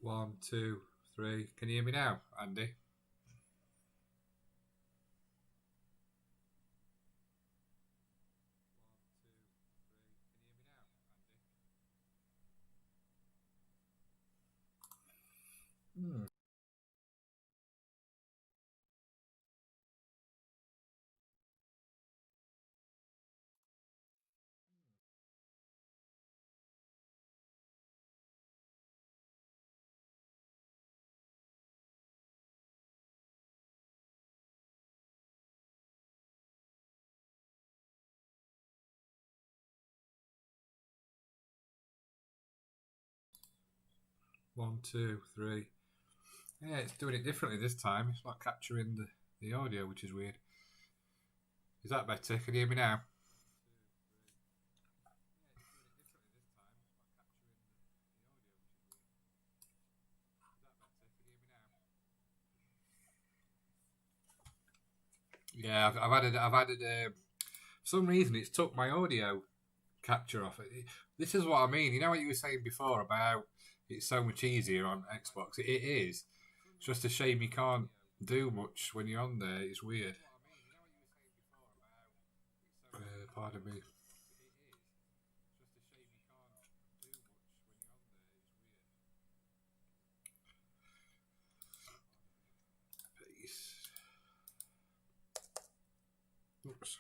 1, 2, 3. Can you hear me now, Andy? Hmm. One, two, three. Yeah, it's doing it differently this time. It's not capturing the audio, which is weird. Is that better? Can you hear me now? Yeah, I've added. For some reason, it's took my audio capture off. This is what I mean. You know what you were saying before about it's so much easier on Xbox. It is. It's just a shame you can't do much when you're on there. It's weird. Pardon me. Peace. Oops.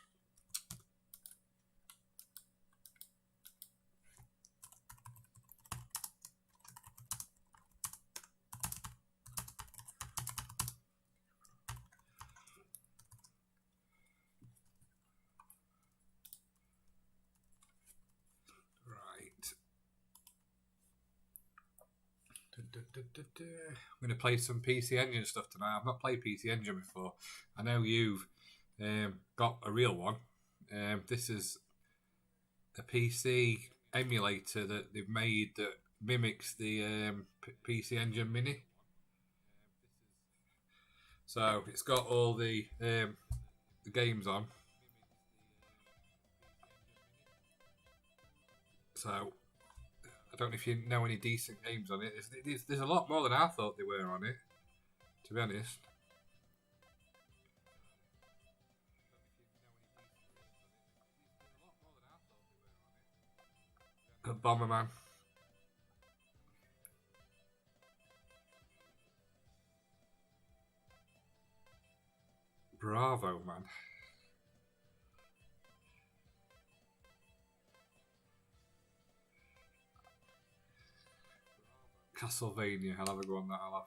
I'm going to play some PC Engine stuff tonight. I've not played PC Engine before. I know you've got a real one. This is a PC emulator that they've made that mimics the PC Engine Mini. So it's got all the games on. So I don't know if you know any decent games on it. There's a lot more than I thought they were on it, to be honest. Bomberman. Bravo, man. Castlevania. I'll have a go on that. I'll have.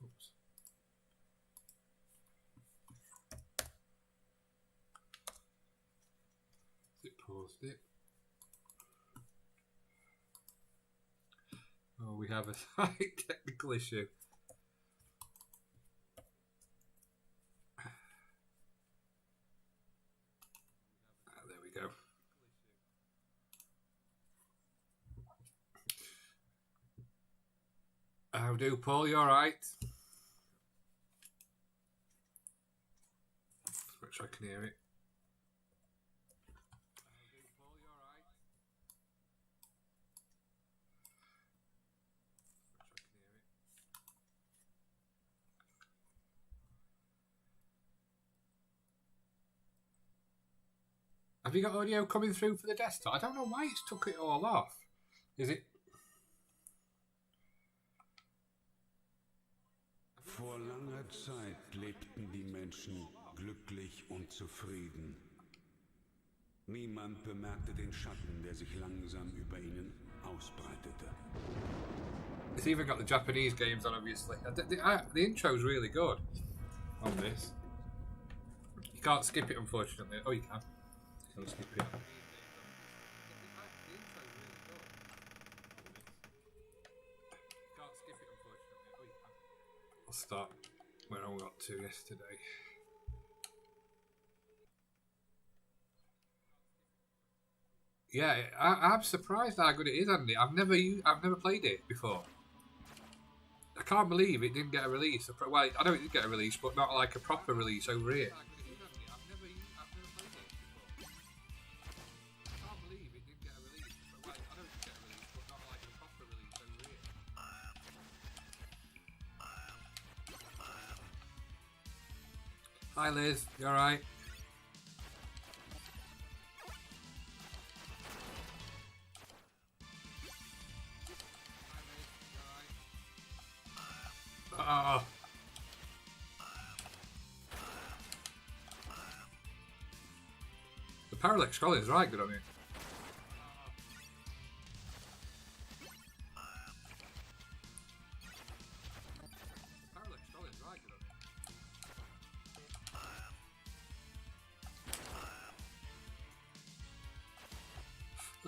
Oops. It paused it. Oh, we have a slight technical issue. There we go. How do, Paul? You alright? Make sure I can hear it. Have you got audio coming through for the desktop? I don't know why it's took it all off. Is it? Vor langer Zeit lebten die Menschen glücklich und zufrieden. Niemand bemerkte den Schatten, der sich langsam über ihnen ausbreitete. It's even got the Japanese games on, obviously. The intro's really good on this. You can't skip it, unfortunately. Oh, you can. You can skip it. I'll start where I got to yesterday. Yeah, I'm surprised how good it is, Andy. I've never played it before. I can't believe it didn't get a release. Well, I know it did get a release, but not like a proper release over here. Hi Liz, you alright? Oh. The parallax scrolling is right good on it.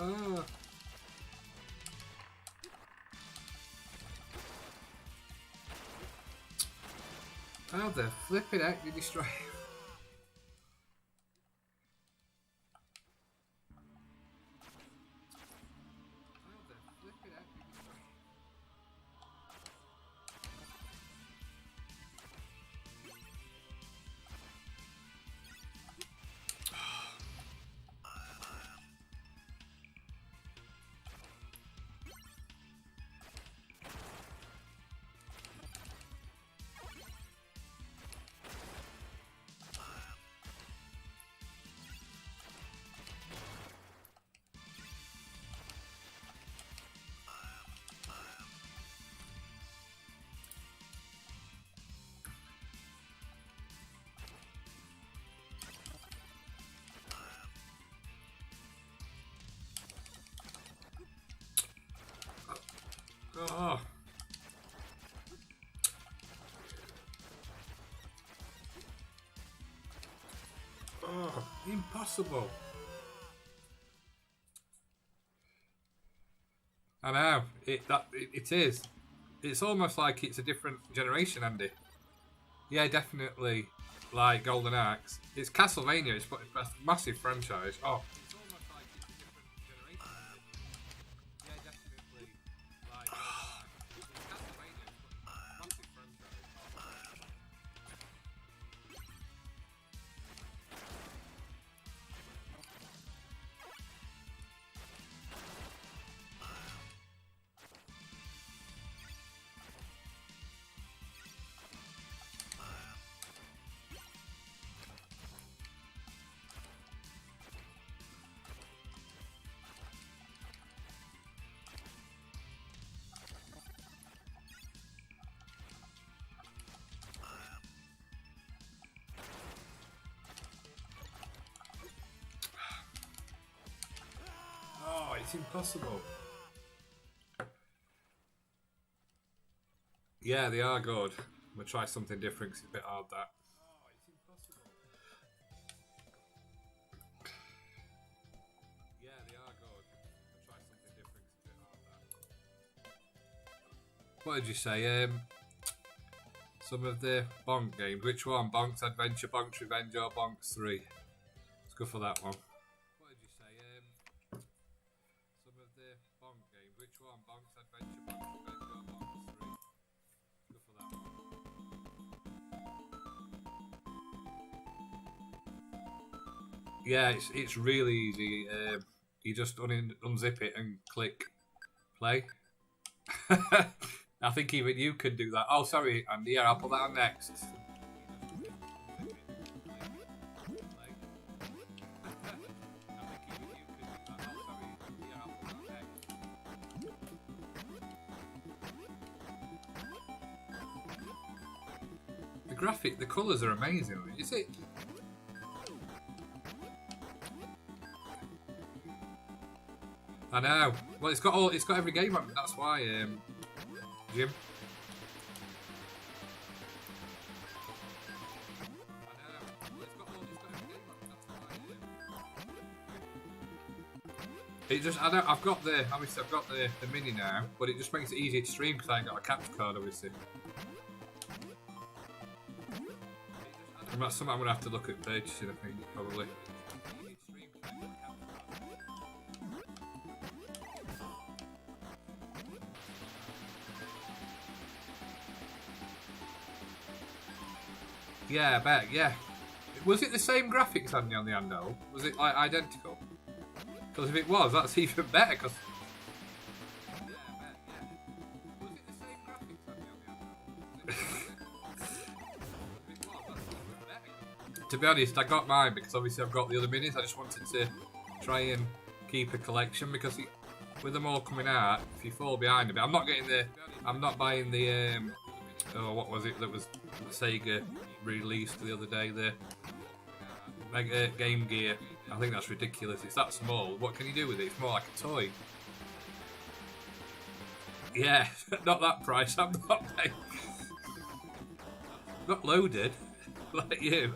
Oh. How the flipping heck did you destroy him? Oh. Oh, impossible. I know. It is. It's almost like it's a different generation, Andy. Yeah, definitely. Like Golden Axe. It's Castlevania. It's a massive franchise. Oh. Oh, it's impossible. Yeah, they are good. I'm going to try something different because it's a bit hard, that. Yeah, they are good. I'll try something different because it's a bit hard, that. What did you say? Some of the Bonk games. Which one? Bonk's Adventure, Bonk's Revenge, or Bonk's 3? Let's go for that one. What did you say? Some of the Bonk games. Which one? Bonk's Adventure, Bonk's Revenge, or Bonk's 3? Let's go for that one. Yeah, it's really easy. You just unzip it and click play. I think even you could do that. Oh, sorry, Andy. Yeah, I'll put that on next. The colours are amazing. Is it? I know. Well, it's got every game on it. That's why, Jim. It just, I've got the mini now, but it just makes it easier to stream because I ain't got a capture card, obviously. And that's something I'm gonna have to look at purchasing, I think, probably. Yeah, I bet. Yeah. Was it the same graphics, Andy, on the handheld? Was it like identical? Because if it was, that's even better. Cause to be honest, I got mine because obviously I've got the other minis. I just wanted to try and keep a collection because with them all coming out, if you fall behind a bit, I'm not buying the oh, what was it that was Sega released the other day? The Game Gear. I think that's ridiculous. It's that small. What can you do with it? It's more like a toy. Yeah, not that price. I'm not paying. Not loaded like you.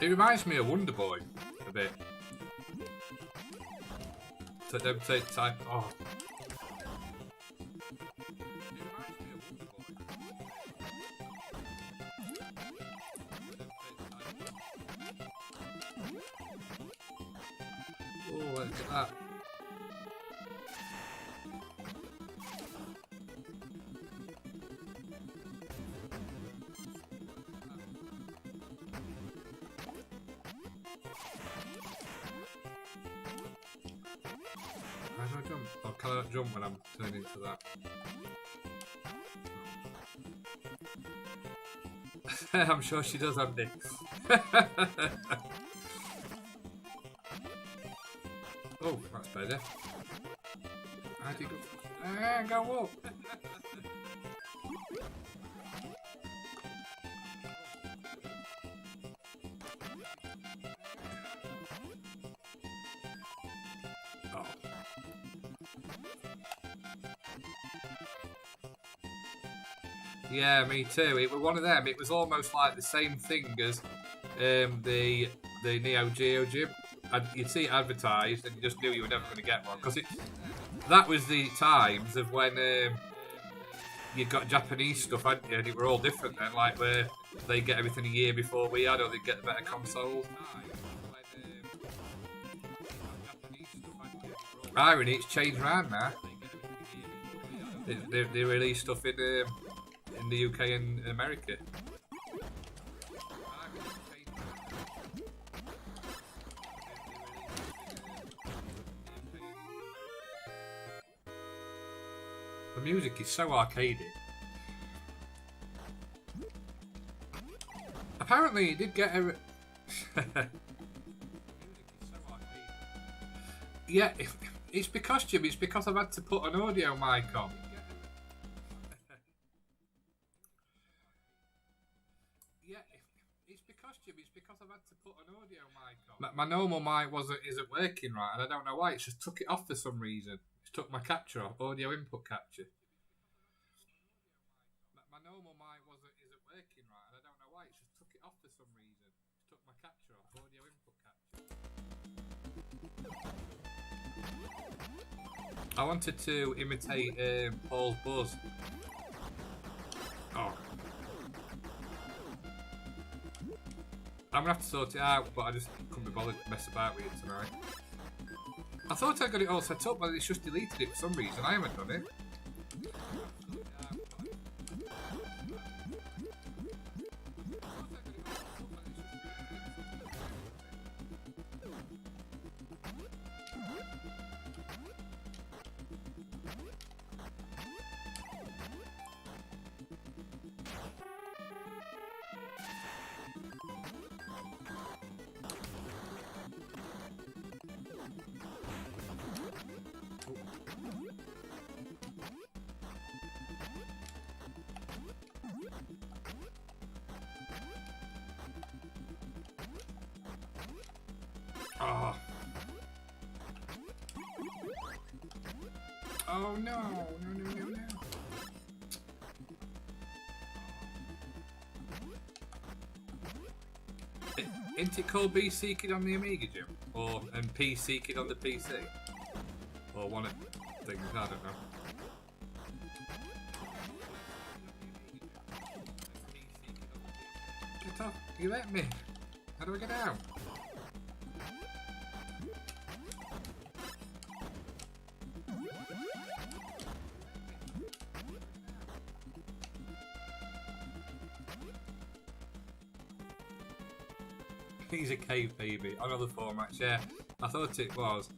It reminds me of Wonder Boy a bit. So don't take time. Oh. It reminds me of Wonder Boy. Oh, look at that. How do I jump? Or can I not jump when I'm turning into that? I'm sure she does, Andy. Oh, that's better. How do you go? Go up! Oh. Yeah, me too. It was one of them. It was almost like the same thing as the Neo Geo Gym. You'd see it advertised, and you just knew you were never going to get one because that was the times of when you got Japanese stuff, hadn't you? And it were all different then, like where they get everything a year before we had, or they get the better consoles. Irony, it's changed around now. They release stuff in the UK and America. The music is so arcadey. Apparently, it did get a. Yeah, it's because, Jim, it's because I've had to put an audio mic on. Yeah, it's because, Jim, it's because I've had to put an audio mic on. My normal mic isn't working right, and I don't know why. It's just took it off for some reason. It's took my capture off, audio input capture. My normal mic isn't working right, and I don't know why. It's just took it off for some reason. It's took my capture off, audio input capture. I wanted to imitate Paul's buzz. Oh. I'm gonna have to sort it out, but I just couldn't be bothered to mess about with it tonight. I thought I got it all set up, but it's just deleted it for some reason. I haven't done it. Oh. Oh no, no. Isn't it called BC Kid on the Amiga, Jim? And PC Kid on the PC? Or one of the things, I don't know. Stop! You let me! How do I get out? He's a cave baby. Another formats, yeah. I thought it was.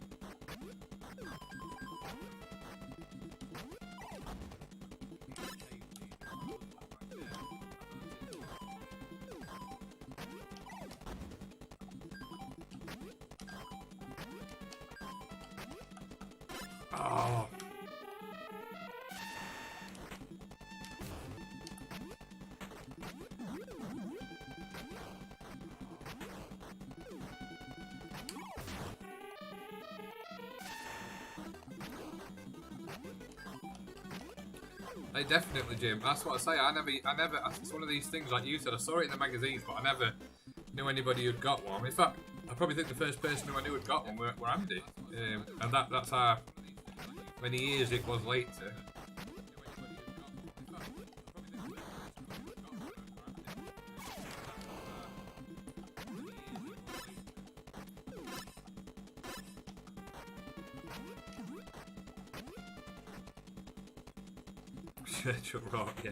Oh. Hey, definitely, Jim. That's what I say. I never. It's one of these things, like you said. I saw it in the magazines, but I never knew anybody who'd got one. In fact, I probably think the first person who I knew had got one were Andy, and that's how many years it was later. Retr0Rewind, yeah.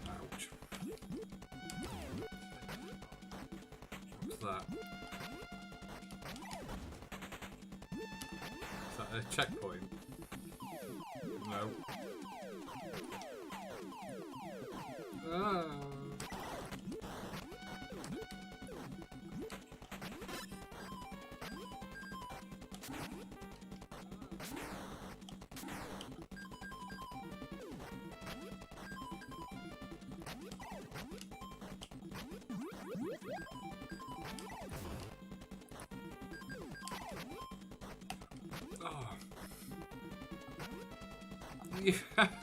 Ouch. What's that? Is that a checkpoint? No. Oh.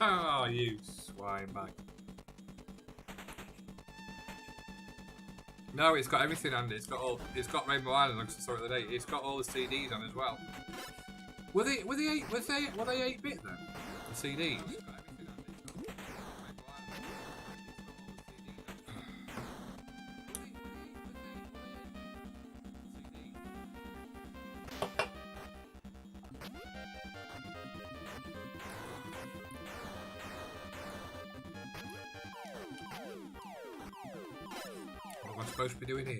Oh, you swine bag. No, it's got everything, Andy. It's got Rainbow Island. I saw it the other day. It's got all the CDs on as well. Were they 8-bit then? The CDs. What am I supposed to be doing here?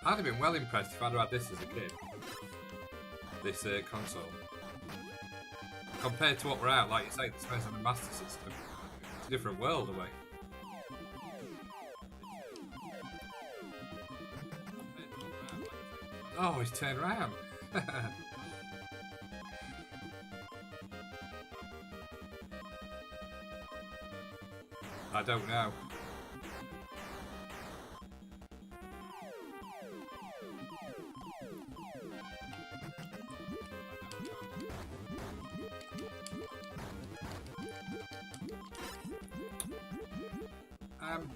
I'd have been well impressed if I'd have had this as a kid. This console. Compared to what we're at, like you say, the space on the Master System. It's a different world away. Oh, he's turned around. I don't know.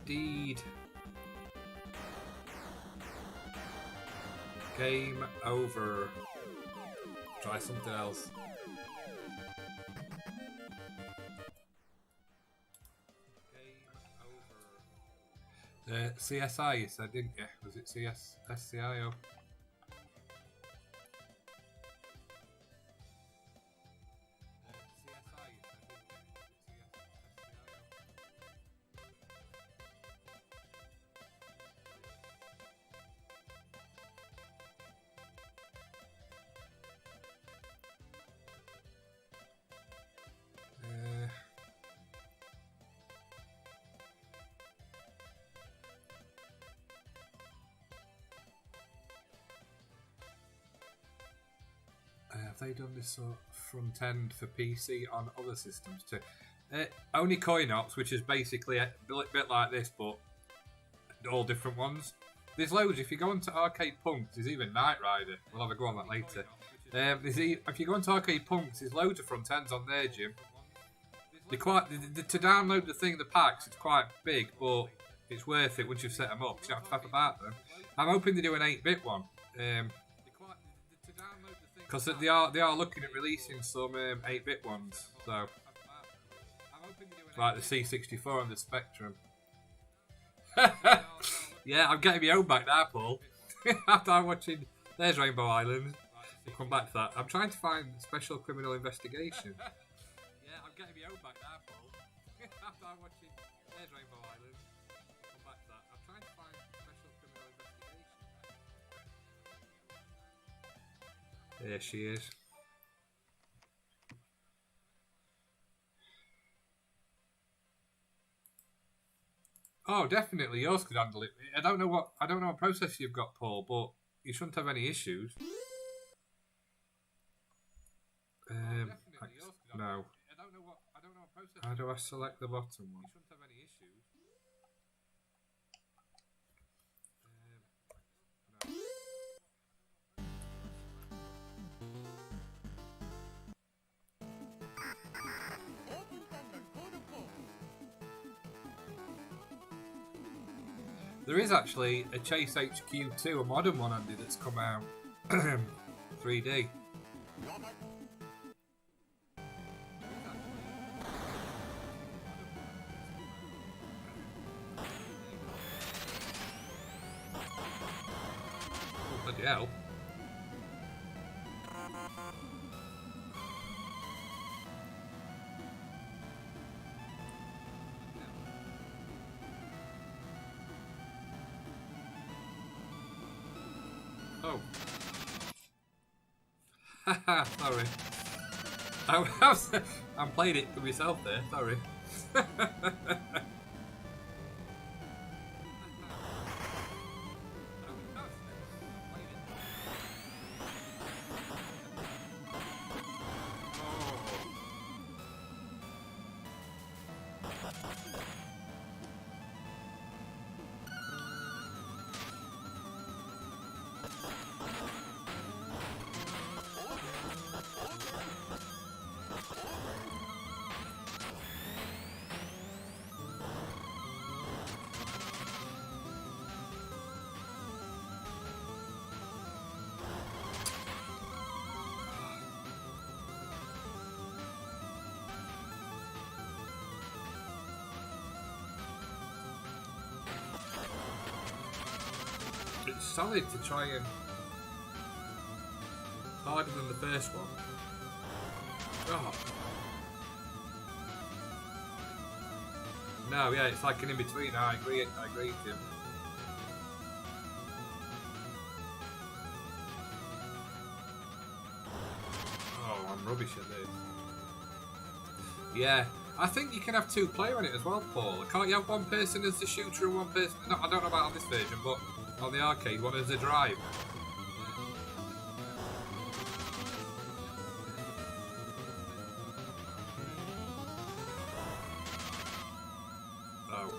Indeed. Game over. Try something else. Game over. CSI, you said, didn't you? Was it SCI or? Have they done this sort of front end for PC on other systems too? Only Coin Ops, which is basically a bit like this, but all different ones. There's loads. If you go onto Arcade Punks, there's even Knight Rider. We'll have a go on that later. If you go onto Arcade Punks, there's loads of front ends on there, Jim. They're quite to download the packs. It's quite big, but it's worth it once you've set them up. You don't have to faff about them. I'm hoping they do an 8-bit one. Because they are looking at releasing some 8-bit ones. So, like the C64 and the Spectrum. Yeah, I'm getting my own back now, Paul. After I'm watching, there's Rainbow Island. We'll come back to that. I'm trying to find Special Criminal Investigation. Yeah, I'm getting my own back now, Paul. After I'm watching, there's Rainbow Island. We'll come back to that. I'm trying to find Special Criminal Investigation. There she is. Oh, definitely yours could handle it. I don't know what processor you've got, Paul, but you shouldn't have any issues. No. How do I select the bottom one? There is actually a Chase HQ2, a modern one, Andy, that's come out 3D. Oh, bloody hell. Oh. Haha, sorry. I'm playing it for myself there, sorry. It's solid to try and harder than the first one. Oh. No, yeah, it's like an in-between. I agree, Jim. Oh, I'm rubbish at this. Yeah, I think you can have 2 player on it as well, Paul. Can't you have one person as the shooter and one person... No, I don't know about on this version, but on the arcade, one as the driver. Oh.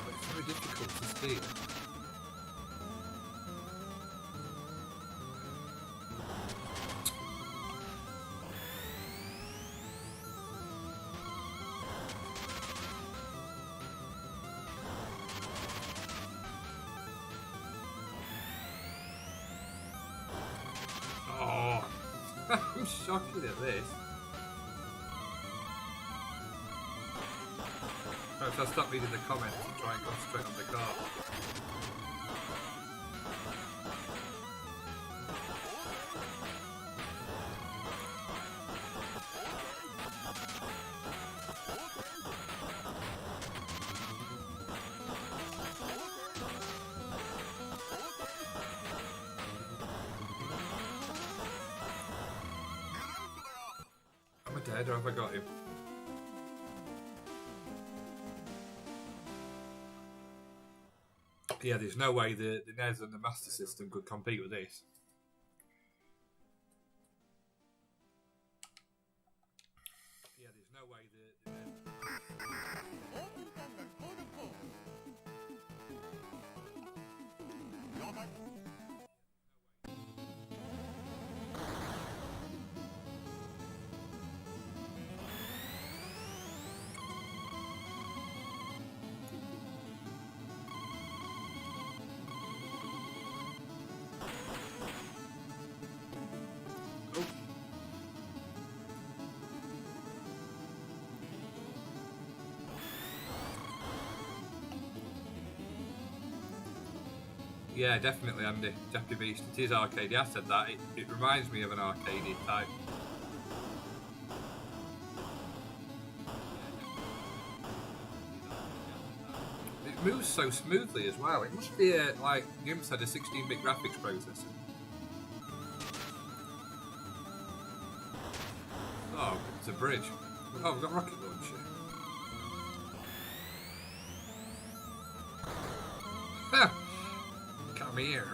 It's very difficult to speak. I'm shocking at this. Perhaps I'll stop reading the comments and try and concentrate on the car. Am I dead or have I got him? Yeah, there's no way the NES and the Master System could compete with this. no way Yeah, definitely, Andy. Jappy Beast. It is arcadey. I said that. It reminds me of an arcadey type. It moves so smoothly as well. It must be like Jim said, a 16-bit graphics processor. Oh, it's a bridge. Oh, we've got rocket launcher. Come here.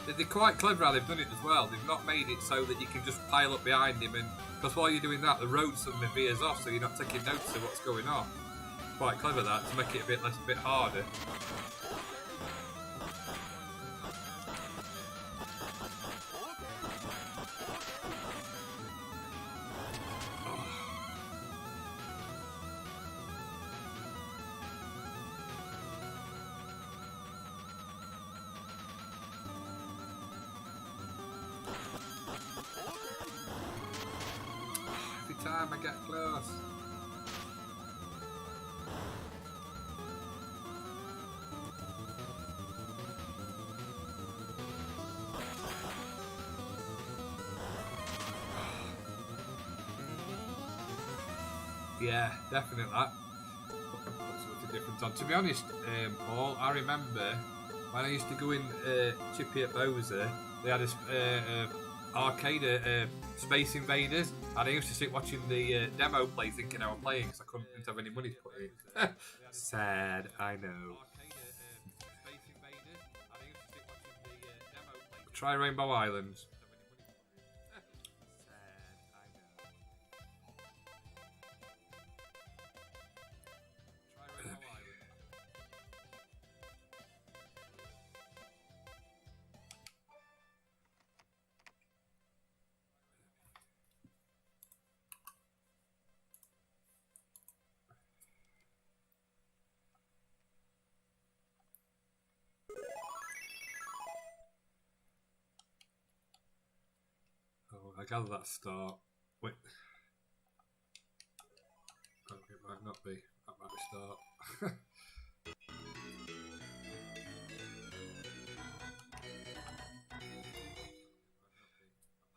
They're quite clever how they've done it as well. They've not made it so that you can just pile up behind him, and because while you're doing that, the road suddenly veers off, so you're not taking notice of what's going on. Quite clever that, to make it a bit harder. Time I get close. Yeah, definitely that. What's the difference on? To be honest, Paul, I remember when I used to go in Chippy at Bowser, they had a arcade Space Invaders, and I used to sit watching the demo play thinking I was playing because I didn't have any money to put in. Sad, I know. Try Rainbow Islands. I gather that start. Wait. Oh, it might not be. That might be start.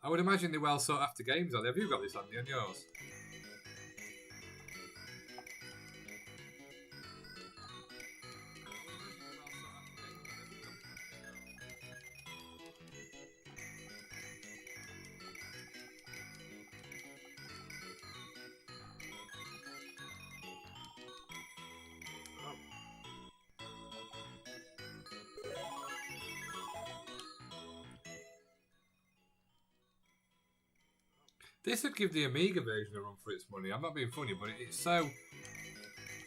I would imagine they're well sought after games, are they? Have you got this, Andy, on yours? This would give the Amiga version a run for its money. I'm not being funny, but it's so...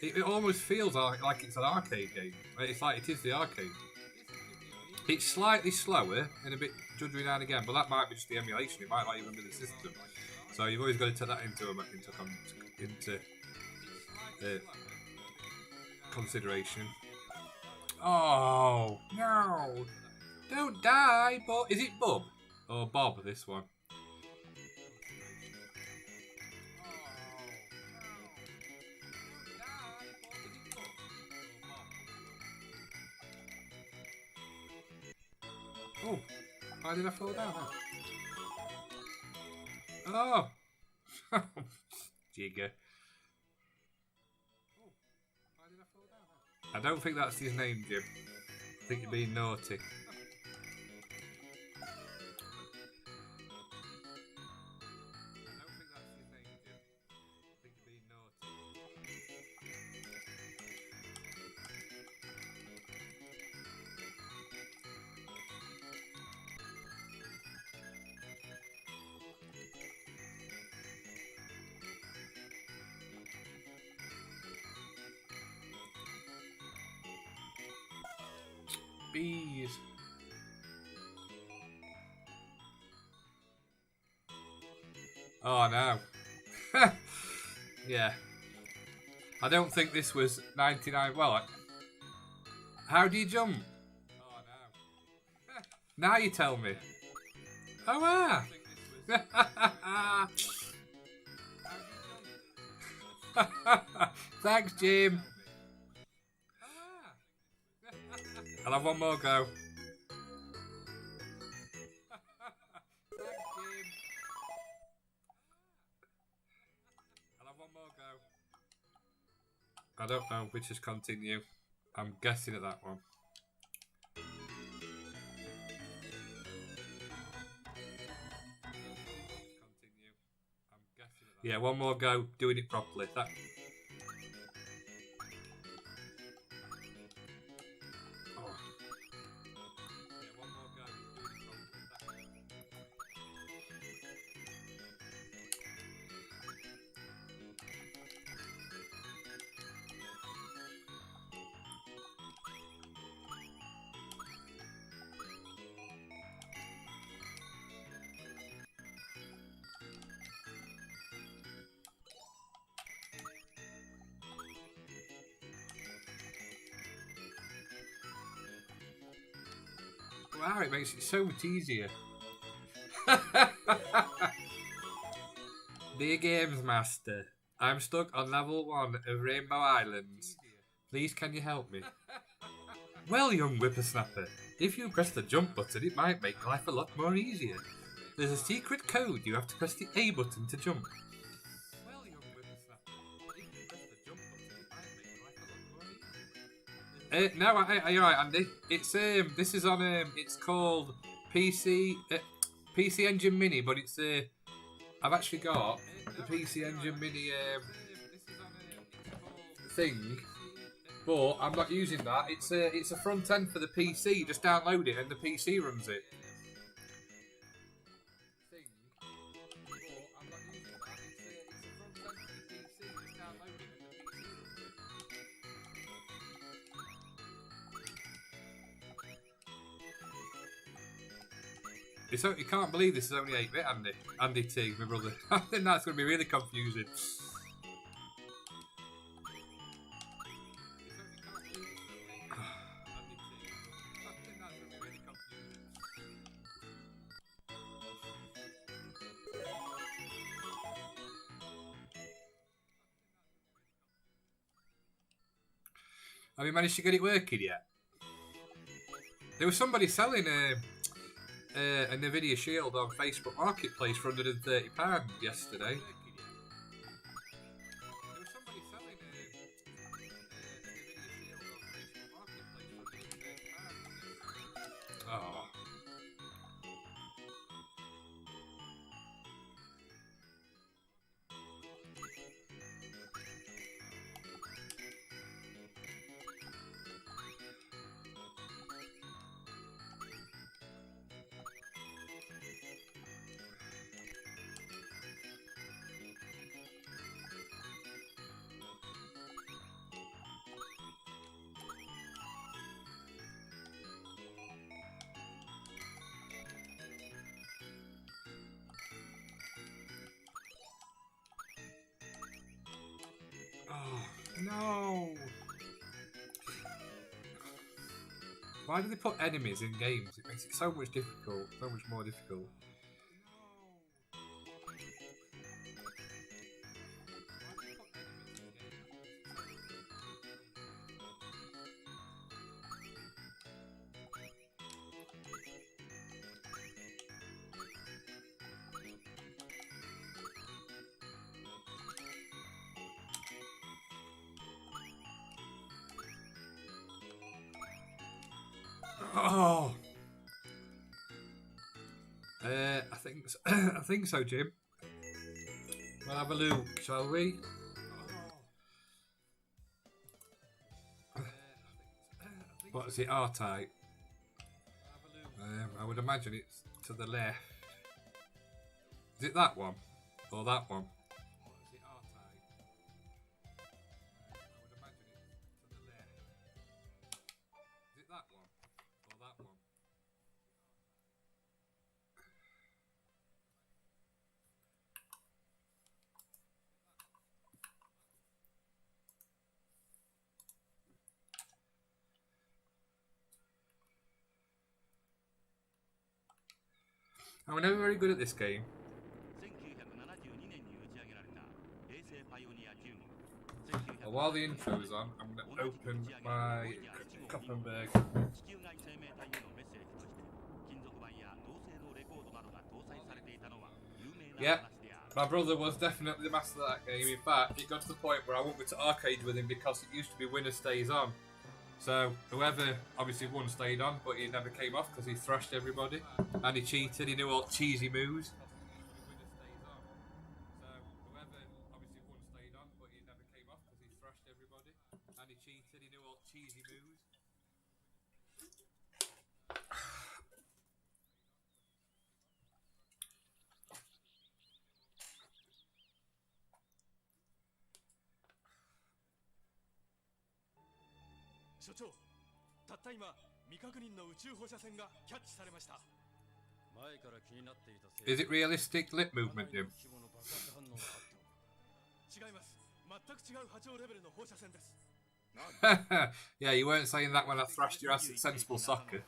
It almost feels like it's an arcade game. It's like it is the arcade. It's slightly slower and a bit judgery now and again, but that might be just the emulation. It might not even be the system. So you've always got to take that into consideration. Oh, no. Don't die, Bob. Is it Bob? Or Bob, this one? Oh, why did I fall down? Oh, Jigger. I don't think that's his name, Jim. I think you're being naughty. Bees. Oh no. Yeah. I don't think this was 99. Well, how do you jump? Oh no. Now you tell me. Oh ah. Thanks, Jim. I'll have one more go. I'll have one more go. I don't know which is continue. I'm guessing at that one. Continue. I'm guessing at that. Yeah, one more go doing it properly. That. Wow, it makes it so much easier. Dear Games Master, I'm stuck on level 1 of Rainbow Islands. Please can you help me? Well, young whippersnapper, if you press the jump button, it might make life a lot more easier. There's a secret code. You have to press the A button to jump. Well, young whippersnapper, if you press the jump button, it might make life a lot more easier. No, you're right, Andy. It's this is on it's called PC Engine Mini, but it's I've actually got the PC Engine Mini thing, but I'm not using that. It's a front end for the PC. Just download it and the PC runs it. You can't believe this is only 8-bit, Andy. Andy T, my brother. I think that's going to be really confusing. Have you managed to get it working yet? There was somebody selling a Nvidia Shield on Facebook Marketplace for £130 yesterday. Oh. No! Why do they put enemies in games? It makes it so much difficult, so much more difficult. Oh, I think so, Jim. We'll have a look, shall we? What is it? R-type. I would imagine it's to the left. Is it that one or that one? And we're never very good at this game. Well, while the intro's on, I'm going to open my Koppenberg. Yeah, my brother was definitely the master of that game. In fact, it got to the point where I won't go to arcade with him because it used to be winner stays on. So whoever obviously won stayed on, but he never came off because he thrashed everybody. And he cheated, he knew all cheesy moves. Is it realistic lip movement, Jim? Yeah, you weren't saying that when I thrashed your ass at Sensible Soccer.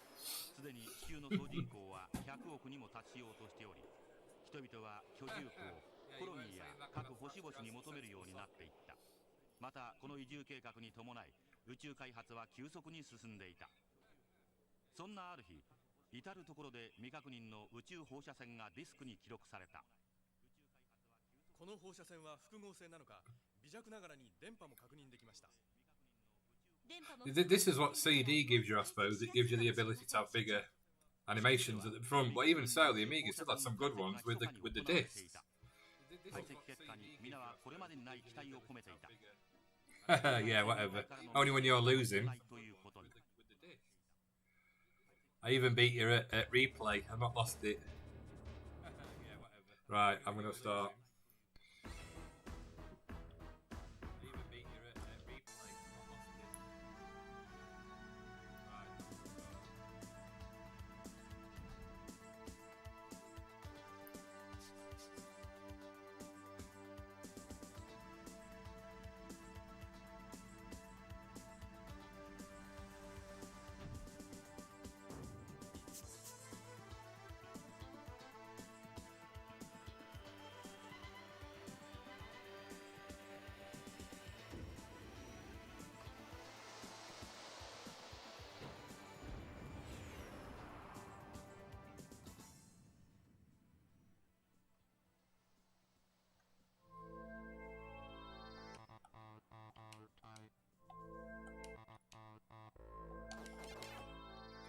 This is what CD gives you, I suppose. It gives you the ability to have bigger animations at the front, but even so, the Amiga still had some good ones with the discs. Yeah, whatever. Only when you're losing. I even beat you at replay. I've not lost it. Right, I'm going to start.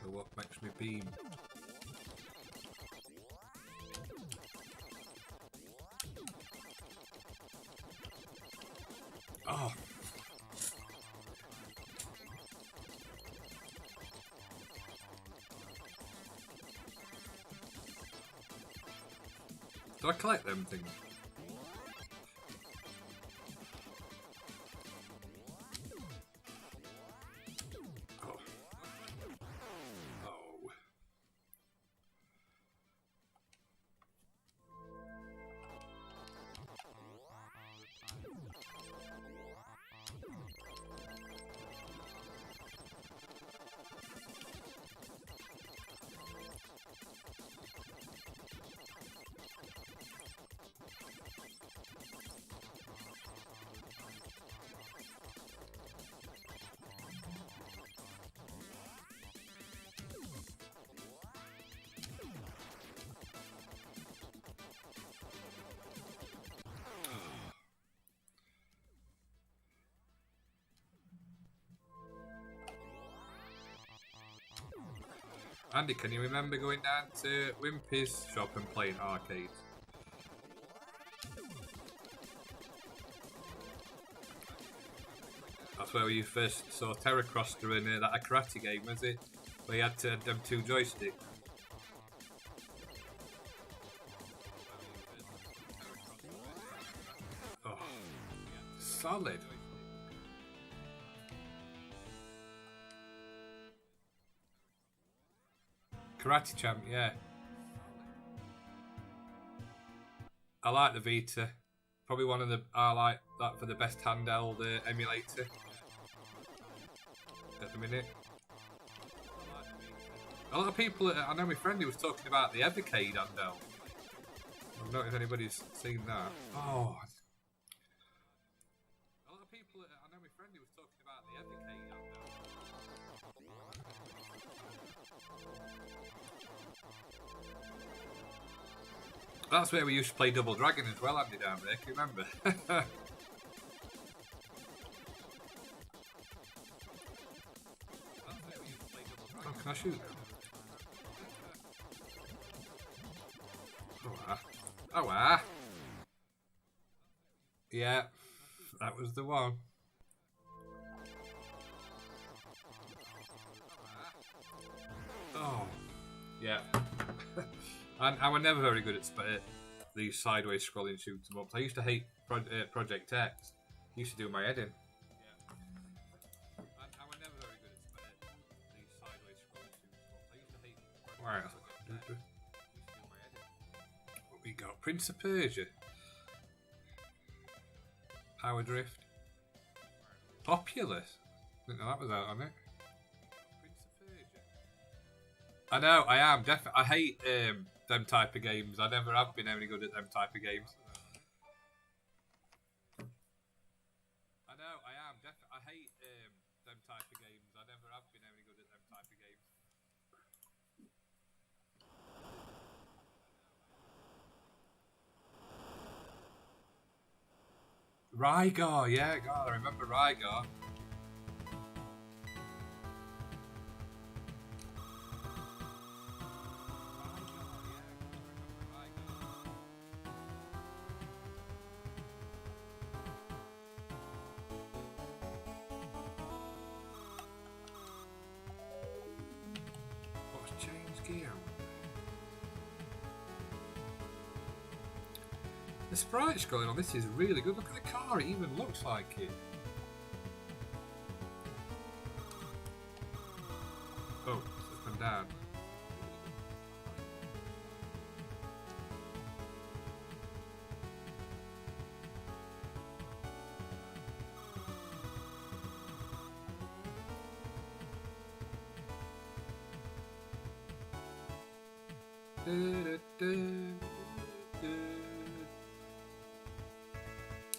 So what makes me beam? Oh. Do I collect them things? Andy, can you remember going down to Wimpy's shop and playing arcades? That's where you first saw Terracroster in that karate game, was it? Where you had them two joysticks. Oh, solid. Karate Champ, yeah. I like the Vita. Probably one of the I like that for the best handheld emulator at the minute. A lot of people, I know my friend who was talking about the Evercade handheld. I don't know if anybody's seen that. Oh. A lot of people, I know my friend who was talking about the Evercade handheld. That's where we used to play Double Dragon as well, Andy, down there. Can you remember? Oh, can I shoot them? Oh, yeah, that was the one. Oh, yeah. And I was never very good at these sideways scrolling shoot 'em ups. I used to hate Project X. I used to do my head in. I was never very good at these sideways scrolling shoot 'em ups. I used to hate Project X. What we got? Prince of Persia. Power Drift. Populous. I didn't know that was out on it. I know, I am definitely. I hate them type of games. I never have been any good at them type of games. I know, I am definitely. I hate them type of games. I never have been any good at them type of games. Rygar, yeah, God, I remember Rygar. What's changed gear? The sprites going on this is really good. Look at the car, it even looks like it. Oh, it's up and down.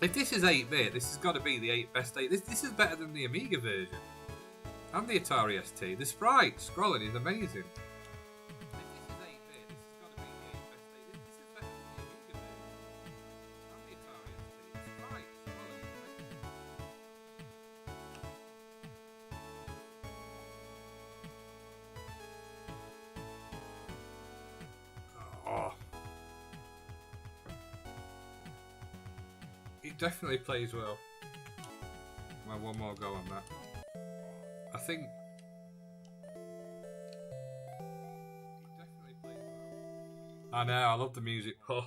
If this is 8-bit, this has got to be the 8 best 8. This is better than the Amiga version and the Atari ST. The sprite scrolling is amazing. If this is 8-bit, this has got to be the 8 best 8. This is better than the Amiga version and the Atari ST. The sprite scrolling is amazing. Oh. It definitely plays well. Well, one more go on that. I think it definitely plays well. I know, I love the music, Paul.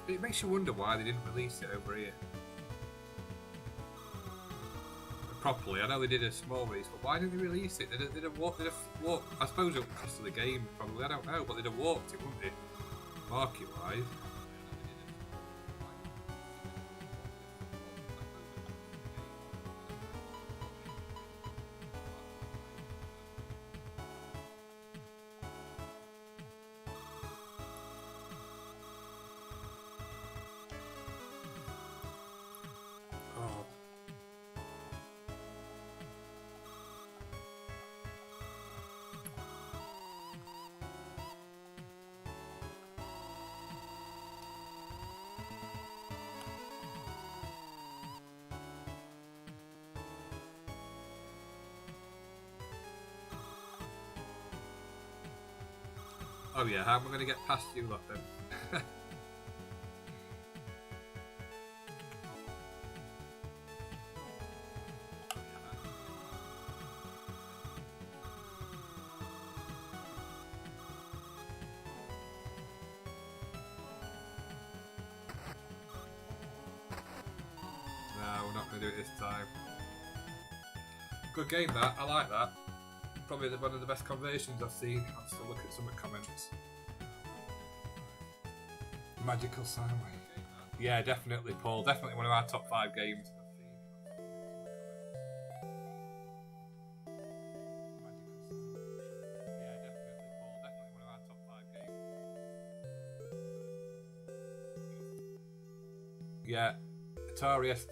It makes you wonder why they didn't release it over here properly. I know they did a small release, but why didn't they release it? They'd have walked. I suppose it would cost of the game, probably. I don't know, but they'd have walked it, wouldn't they? Market-wise. Oh yeah, how am I going to get past you lot then? No, we're not going to do it this time. Good game that, I like that. Probably one of the best conversations I've seen. I'll still look at some of the comments. Magical Sound. Yeah, definitely, Paul. Definitely one of our top 5 games. Yeah, Atari ST.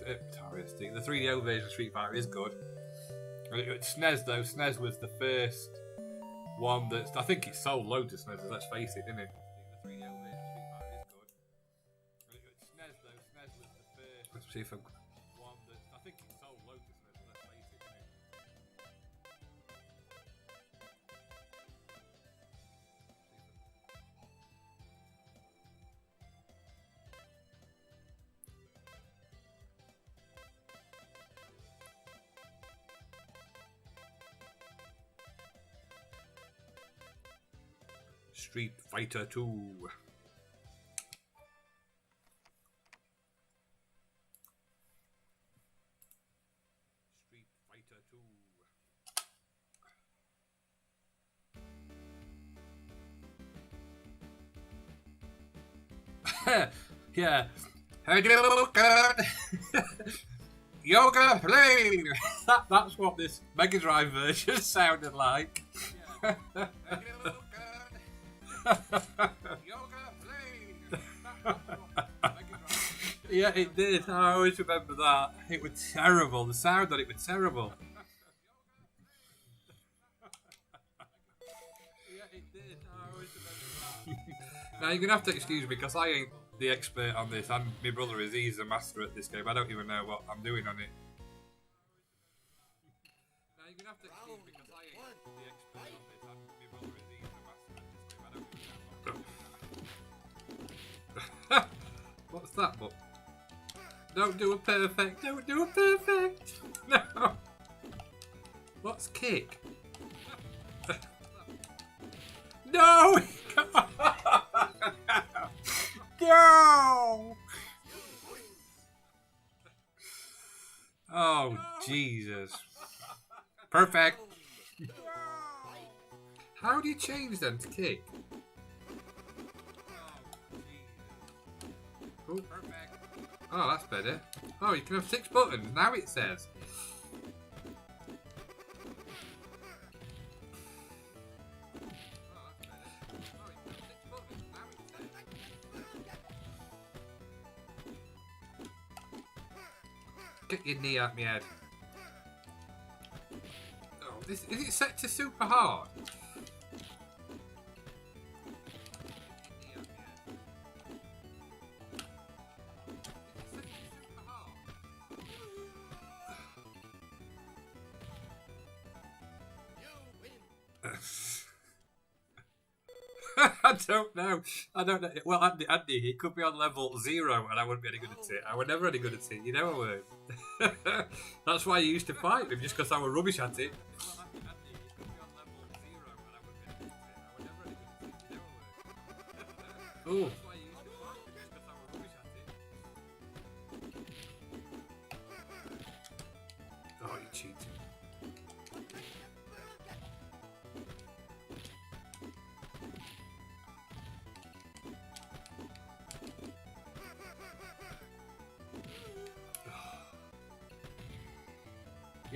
The 3DO version of Street Fighter is good. SNES though, SNES was the first one that I think it sold loads of SNES. Let's face it, didn't it? The 3DO version of Street Fighter is good. SNES though, SNES was the first. Let's see if I'm one that I think it sold loads of SNES. Let's face it, didn't it? Street Fighter 2. Street Fighter 2. Yeah. Yoga plane. That's what this Mega Drive version sounded like. Yeah, it did. I always remember that. It was terrible. The sound on it was terrible. Yeah, it did. I always remember that. Now you're gonna have to excuse me because I ain't the expert on this, and my brother is. He's a master at this game. I don't even know what I'm doing on it. Now you're gonna have to excuse me because I ain't the expert on this, and my brother is. He's a master at this game. I don't even know what. What's that? But don't do a perfect. Don't do a perfect. No. What's kick? No. No. Oh Jesus. Perfect. How do you change them to kick? Oh, oh, that's better. Oh, you can have 6 buttons. Now it says. Get your knee out my head. Oh, is it set to super hard? I don't know. Well, Andy, he could be on level 0 and I wouldn't be any good at it. I was never any good at it. You know I weren't. That's why you used to fight him, just because I was rubbish at it. Oh.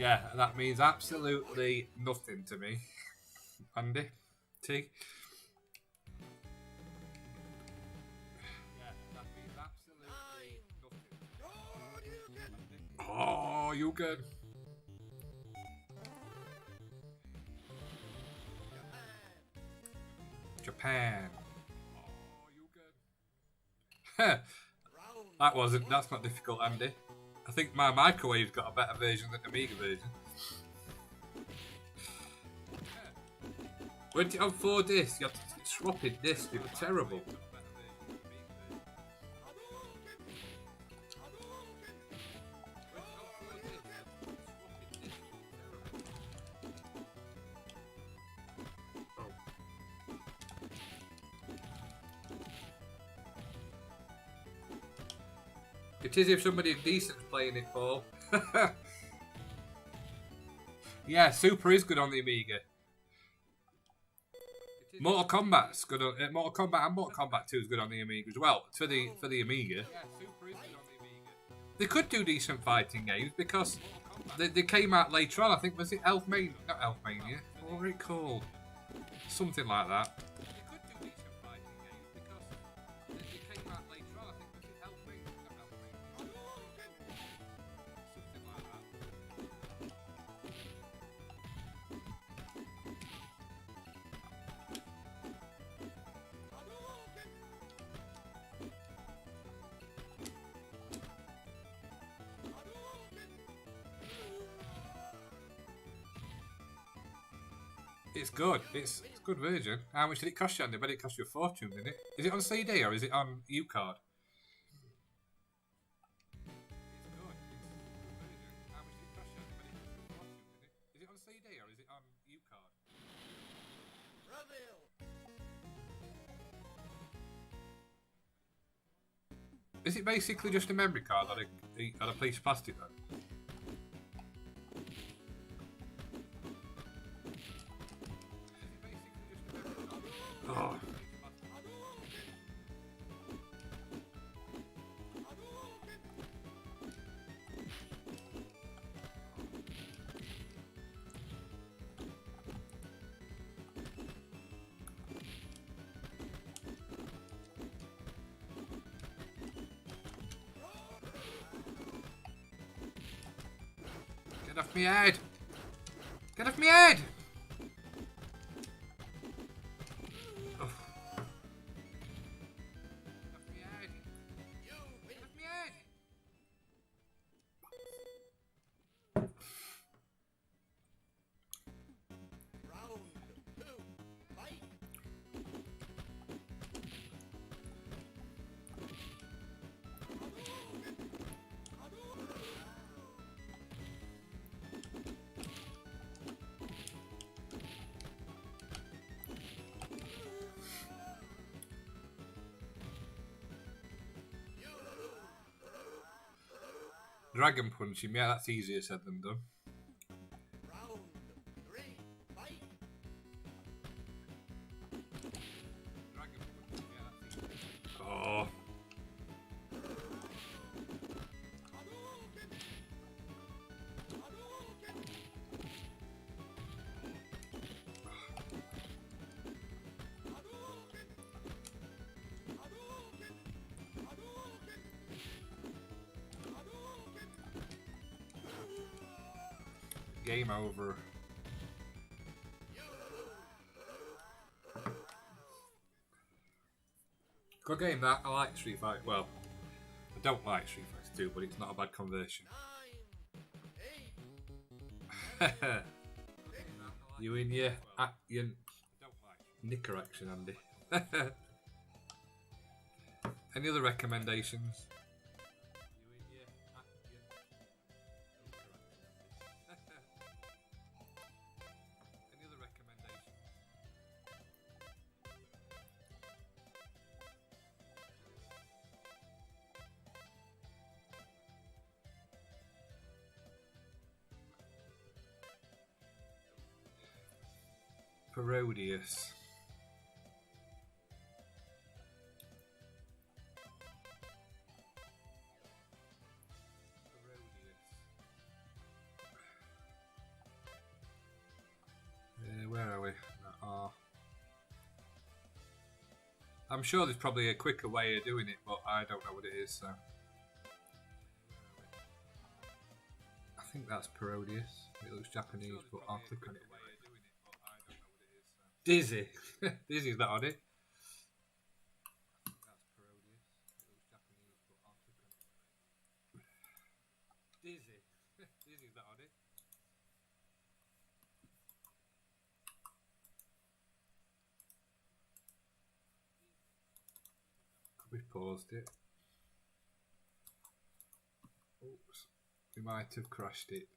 Yeah, that means absolutely nothing to me. Andy, T. Yeah, that means absolutely nothing. Oh, you good. Japan. Oh, you good. That's not difficult, Andy. I think my microwave's got a better version than the Amiga version. When you have 4 discs, you have to swap in discs. It was terrible. It is if somebody decent's playing it, Paul. Yeah, Super is good on the Amiga. Mortal Kombat's good on Mortal Kombat, and Mortal Kombat 2 is good on the Amiga as well. For the Amiga. Yeah, Super is good on the Amiga. They could do decent fighting games because they came out later on. I think was it Elfmania? Not Elfmania. What were it called? Something like that. It's good. It's a good version. How much did it cost you, Andy? I bet it cost you a fortune, didn't it? Is it on CD or is it on U-Card? Is it on CD or is it on U-Card? Is it basically just a memory card on a piece of plastic then? Oh. Get off me head! Get off me head! Dragon punch him, yeah, that's easier said than done. Oh. Game over. Good game that. I like Street Fighter. Well, I don't like Street Fighter 2, but it's not a bad conversion. You in your knicker action, Andy. Any other recommendations? Parodius. I'm sure there's probably a quicker way of doing it, but I don't know what it is, so. I think that's Parodius. It looks Japanese, but I'll click on it. Dizzy. Dizzy's not on it. Dizzy. Dizzy's not on it. Could we paused it? Oops. We might have crashed it.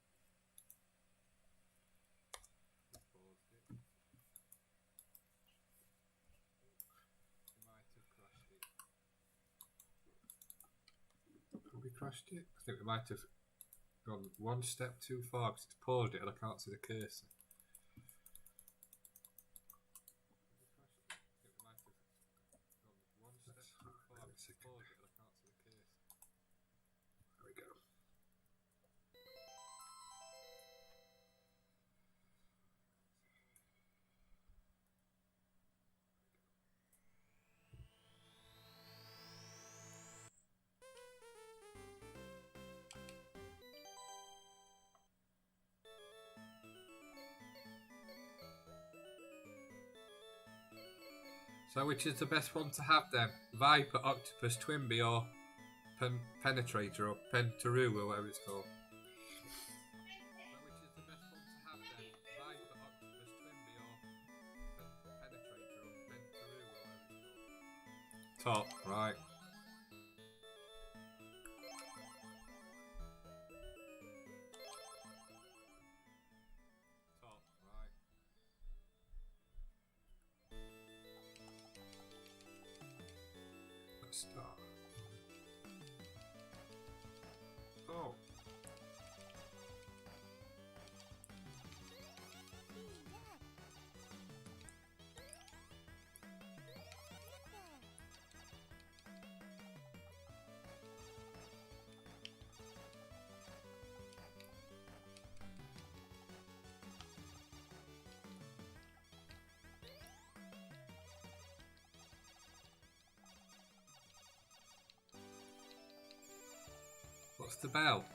We crashed it. I think we might have gone one step too far because it's paused it and I can't see the cursor. There we go. So which is the best one to have then? Viper, Octopus, Twimby or Penetrator or Retr0Rewind or whatever it's called? So which is the best one to have then? Viper, Octopus, Twimby or Penetrator or Retr0Rewind or whatever it's called? Top, right. Start. Oh. What's the bell?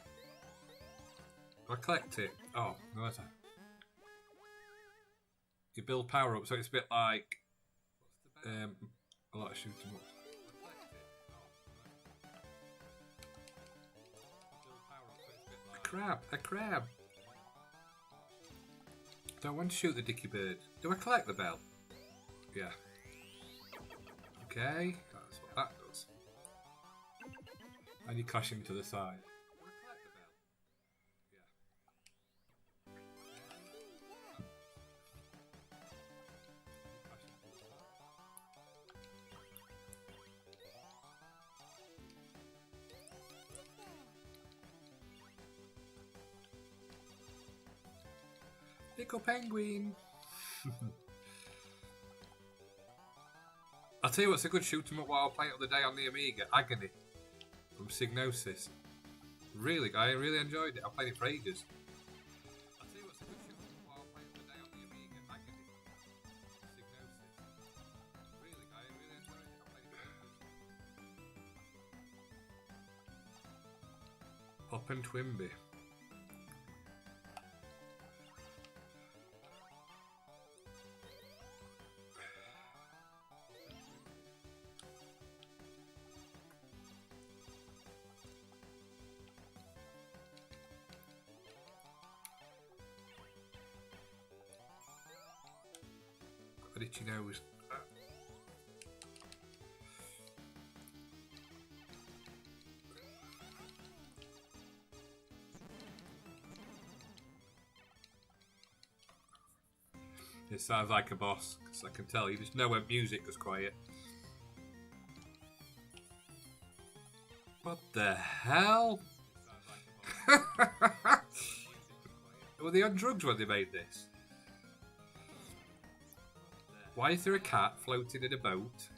I collect it. Oh, no, that's you build power up, so it's a bit like a lot of shoot 'em ups. A crab, a crab. Don't want to shoot the dicky bird. Do I collect the bell? Yeah. Okay, that's what that does. And you crash him to the side. Little penguin. I'll tell you what's a good shoot 'em up while I play it the other day on the Amiga. Agony. From Psygnosis. Really, I really enjoyed it. I played it for ages. I'll tell you what's a good shoot 'em up while I play it the other day on the Amiga. Agony. Psygnosis. Really, I really enjoyed it. I played it for ages. Pop and Twimby. Itchy nose. It sounds like a boss, because I can tell you just know when music goes quiet. What the hell? Were they on drugs when they made this? Why is there a cat floating in a boat?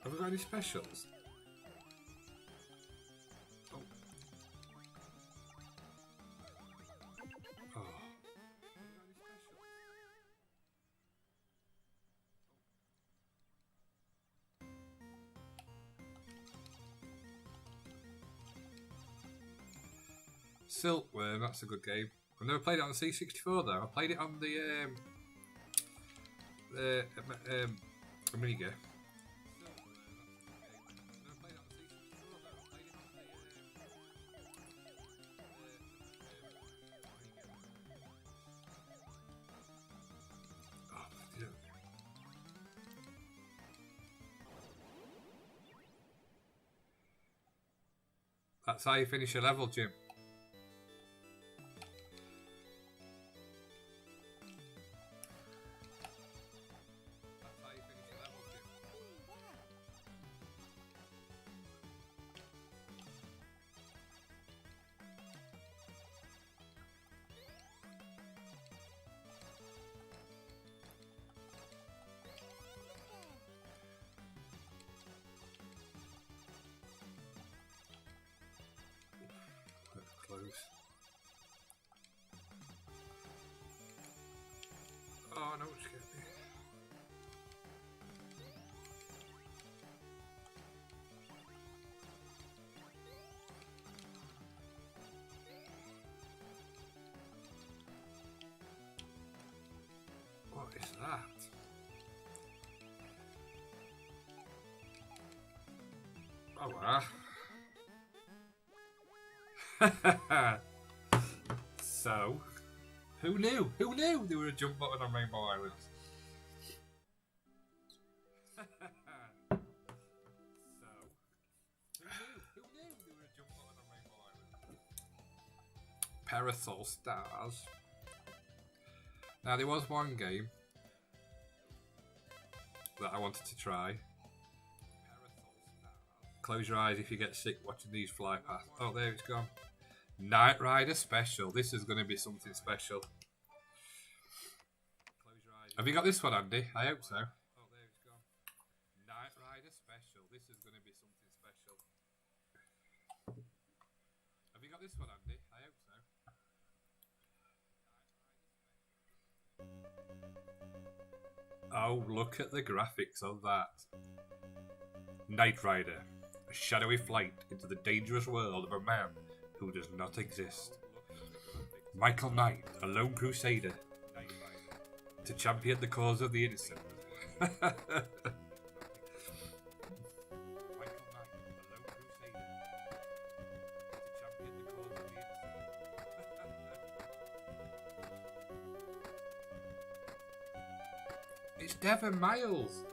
Have we got any specials? Oh. Oh. Silkworm, that's a good game. I've never played it on the C64 though. I played it on the Amiga. That's how you finish a level, Jim. Close. Oh no, it's getting me. What is that? Oh wow. So, who knew? Who knew there were a jump button on Rainbow Islands? So, who knew there were a jump button on Rainbow Islands? Parasol Stars. Now there was one game that I wanted to try. Close your eyes if you get sick watching these fly past. Oh, there it's gone. Knight Rider Special. This is going to be something special. Have you got this one, Andy? I hope so. Oh, there it's gone. Knight Rider Special. This is going to be something special. Have you got this one, Andy? I hope so. Oh, look at the graphics of that. Knight Rider. A shadowy flight into the dangerous world of a man who does not exist. Michael Knight, a lone crusader, to champion the cause of the innocent. It's Devon Miles.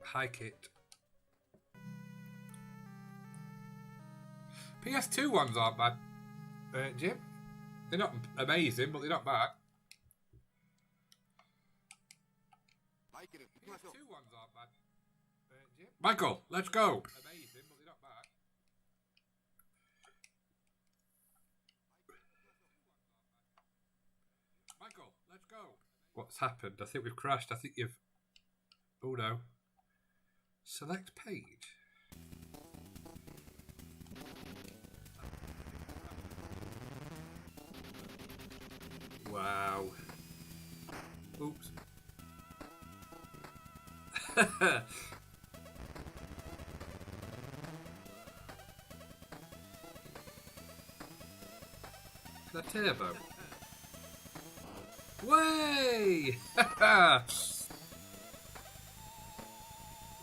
Hi, Kit. PS2 ones aren't bad, Jim. They're not amazing, but they're not bad. PS2 ones aren't bad, Jim. Michael, let's go. Amazing, but they're not bad. Michael, let's go. What's happened? I think we've crashed. I think you've... Oh no. Select page. Wow. Oops. Is that turbo? Way!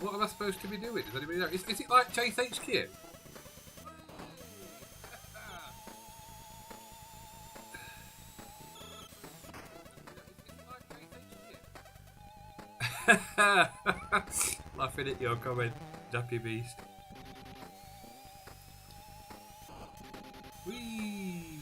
What am I supposed to be doing? Does anybody know? Is it like Chase HQ? Laughing at your comment, Dappy Beast. Whee!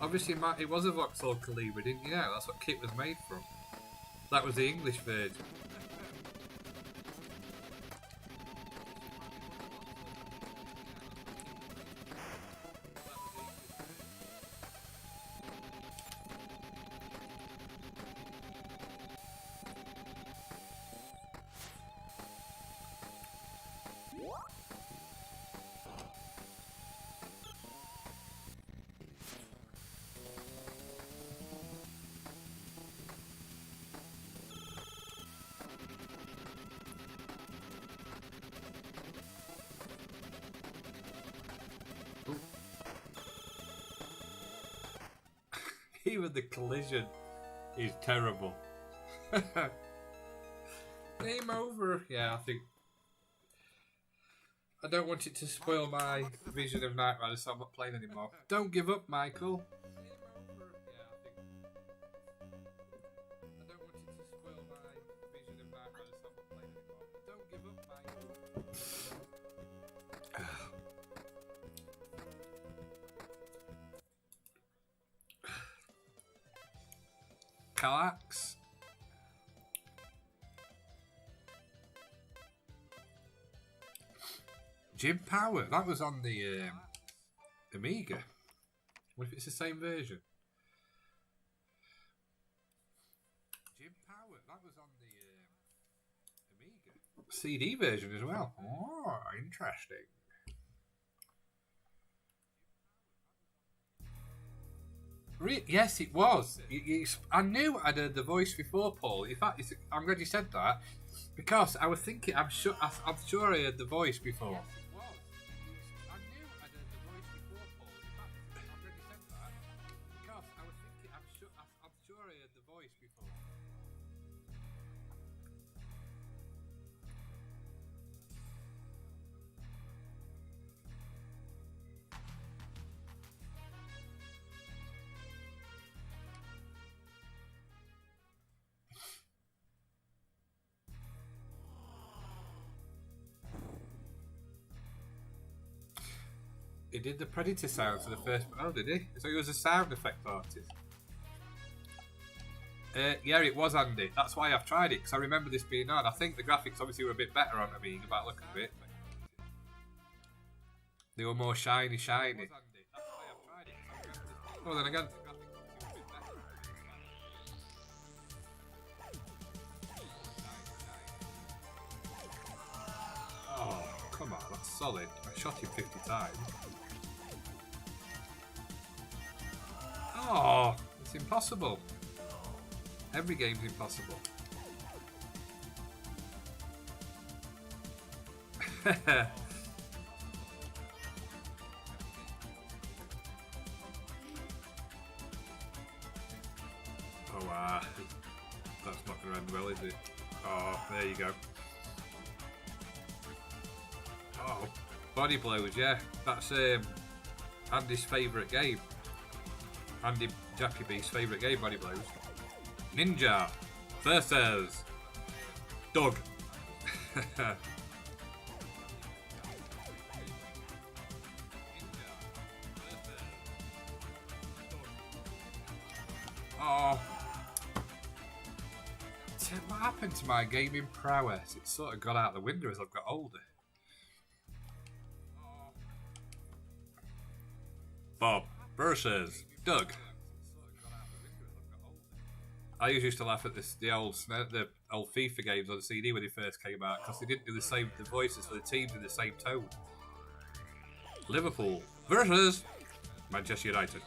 Obviously, it was a Vauxhall Calibra, didn't you know? That's what kit was made from. That was the English version. Even the collision is terrible. Game over. Yeah, I think. I don't want it to spoil my vision of Knight Rider, so I'm not playing anymore. Don't give up, Michael. Calax. Jim Power. That was on the Amiga. What if it's the same version? Jim Power. That was on the Amiga. CD version as well. Oh, interesting. Yes, it was. I knew I'd heard the voice before, Paul. In fact, I'm glad you said that because I was thinking. I'm sure I heard the voice before. He did the Predator sounds for the first. Oh, did he? So he was a sound effect artist. Yeah, it was Andy. That's why I've tried it because I remember this being on. I think the graphics obviously were a bit better on Amiga by the look of it. They were more shiny. Oh, then again. Oh, come on, that's solid. I shot him 50 times. Oh, it's impossible. Every game's impossible. Oh, that's not going to end well, is it? Oh, there you go. Oh, body blows, yeah. That's Andy's favourite game. Andy Jackie B's favourite game, body blows. Ninja versus Doug. Oh. What happened to my gaming prowess? It sort of got out the window as I've got older. Bob versus Doug. I used to laugh at the old FIFA games on the CD when they first came out because they didn't do the voices for the teams in the same tone. Liverpool versus Manchester United.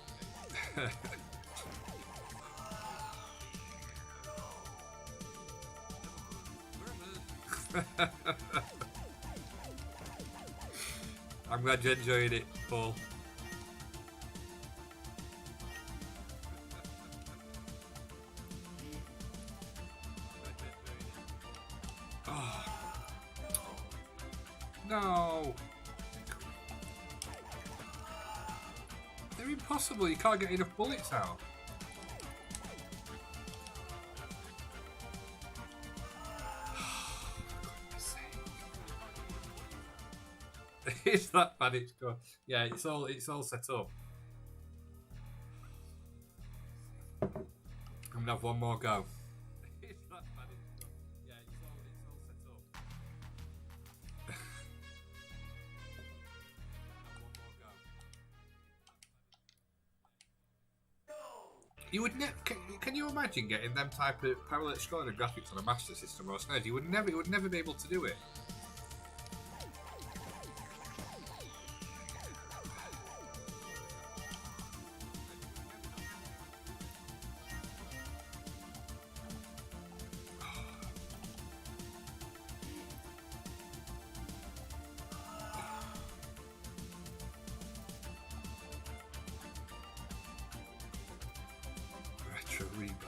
I'm glad you enjoyed it, Paul. No! They're impossible, you can't get enough bullets out. It's that bad. It's good. Yeah, it's all set up. I'm gonna have one more go. It's that bad. It's good. Yeah, it's all set up. You would can you imagine getting them type of parallel scrolling and graphics on a Master System or a SNES? You would never be able to do it. Retr0Rewind.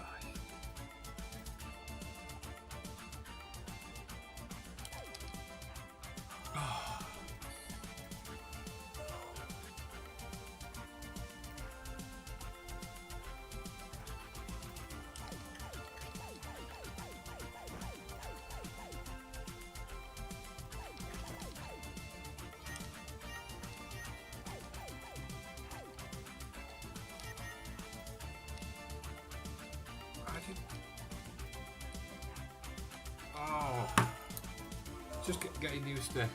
Oh, just getting used to.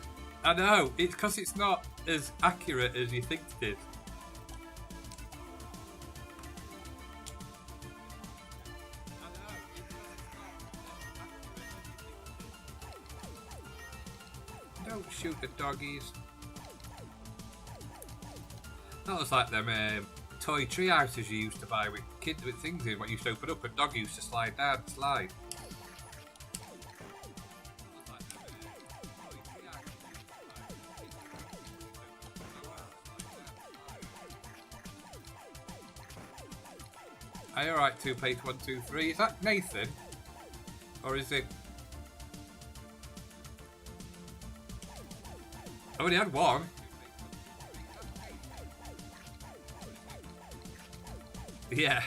I know it's because it's not as accurate as you think it is. Don't shoot the doggies. That was like them toy tree houses you used to buy with kids with things in. What you used to open up, and dog used to slide down, slide. Are you alright, 2Page123? Is that Nathan? Or is it? I only had one. Yeah.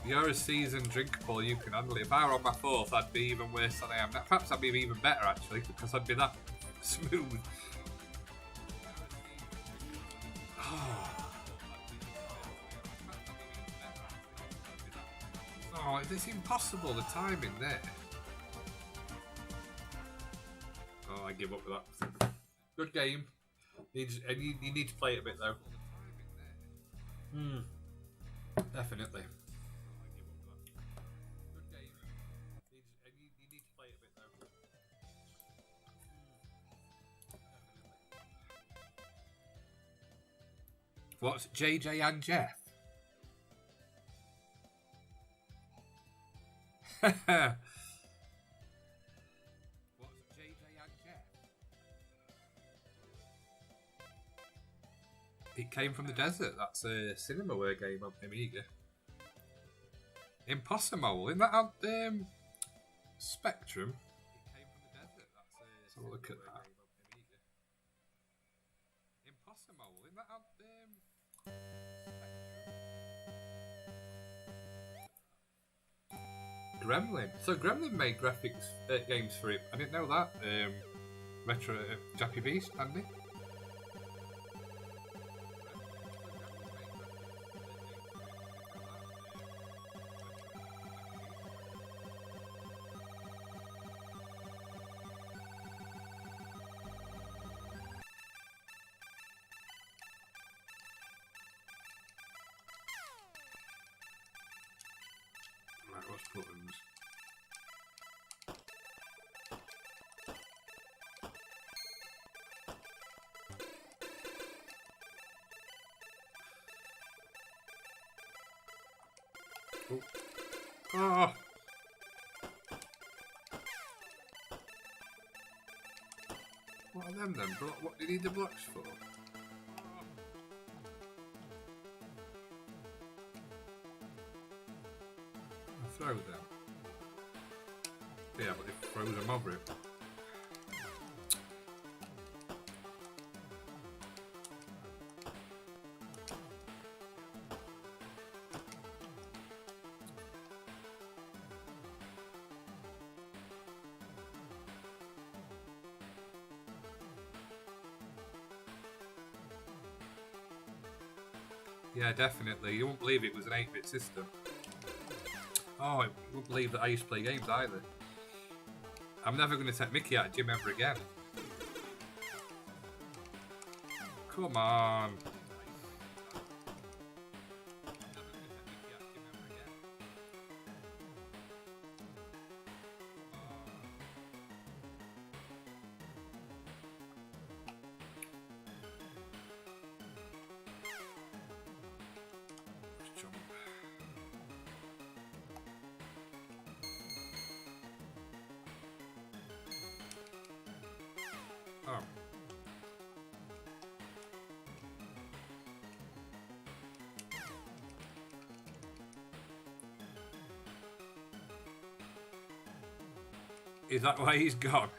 You're a seasoned drinker, Paul. You can handle it. If I were on my fourth, I'd be even worse than I am now. Perhaps I'd be even better, actually, because I'd be that smooth. Oh, it's impossible, the timing there. Oh, I give up with that. Good game. You need to play it a bit, though. Definitely. What's JJ and Jeff? What's JJ and Jeff? It came from the desert. That's a Cinemaware game on Amiga. Impossible. Isn't that on Spectrum? It came from the desert. Let's have a look at that. Impossible. Isn't that on Gremlin. So Gremlin made graphics games for it. I didn't know that. Retro Jappy Beast, Andy. Right, what's buttons? Oh. What are them then? What do you need the blocks for? I'll throw them. Yeah, but it throws them over it. Yeah, definitely. You won't believe it was an 8-bit system. Oh, you won't believe that I used to play games either. I'm never going to take Mickey out of Jim ever again. Come on. Oh. Is that why he's gone?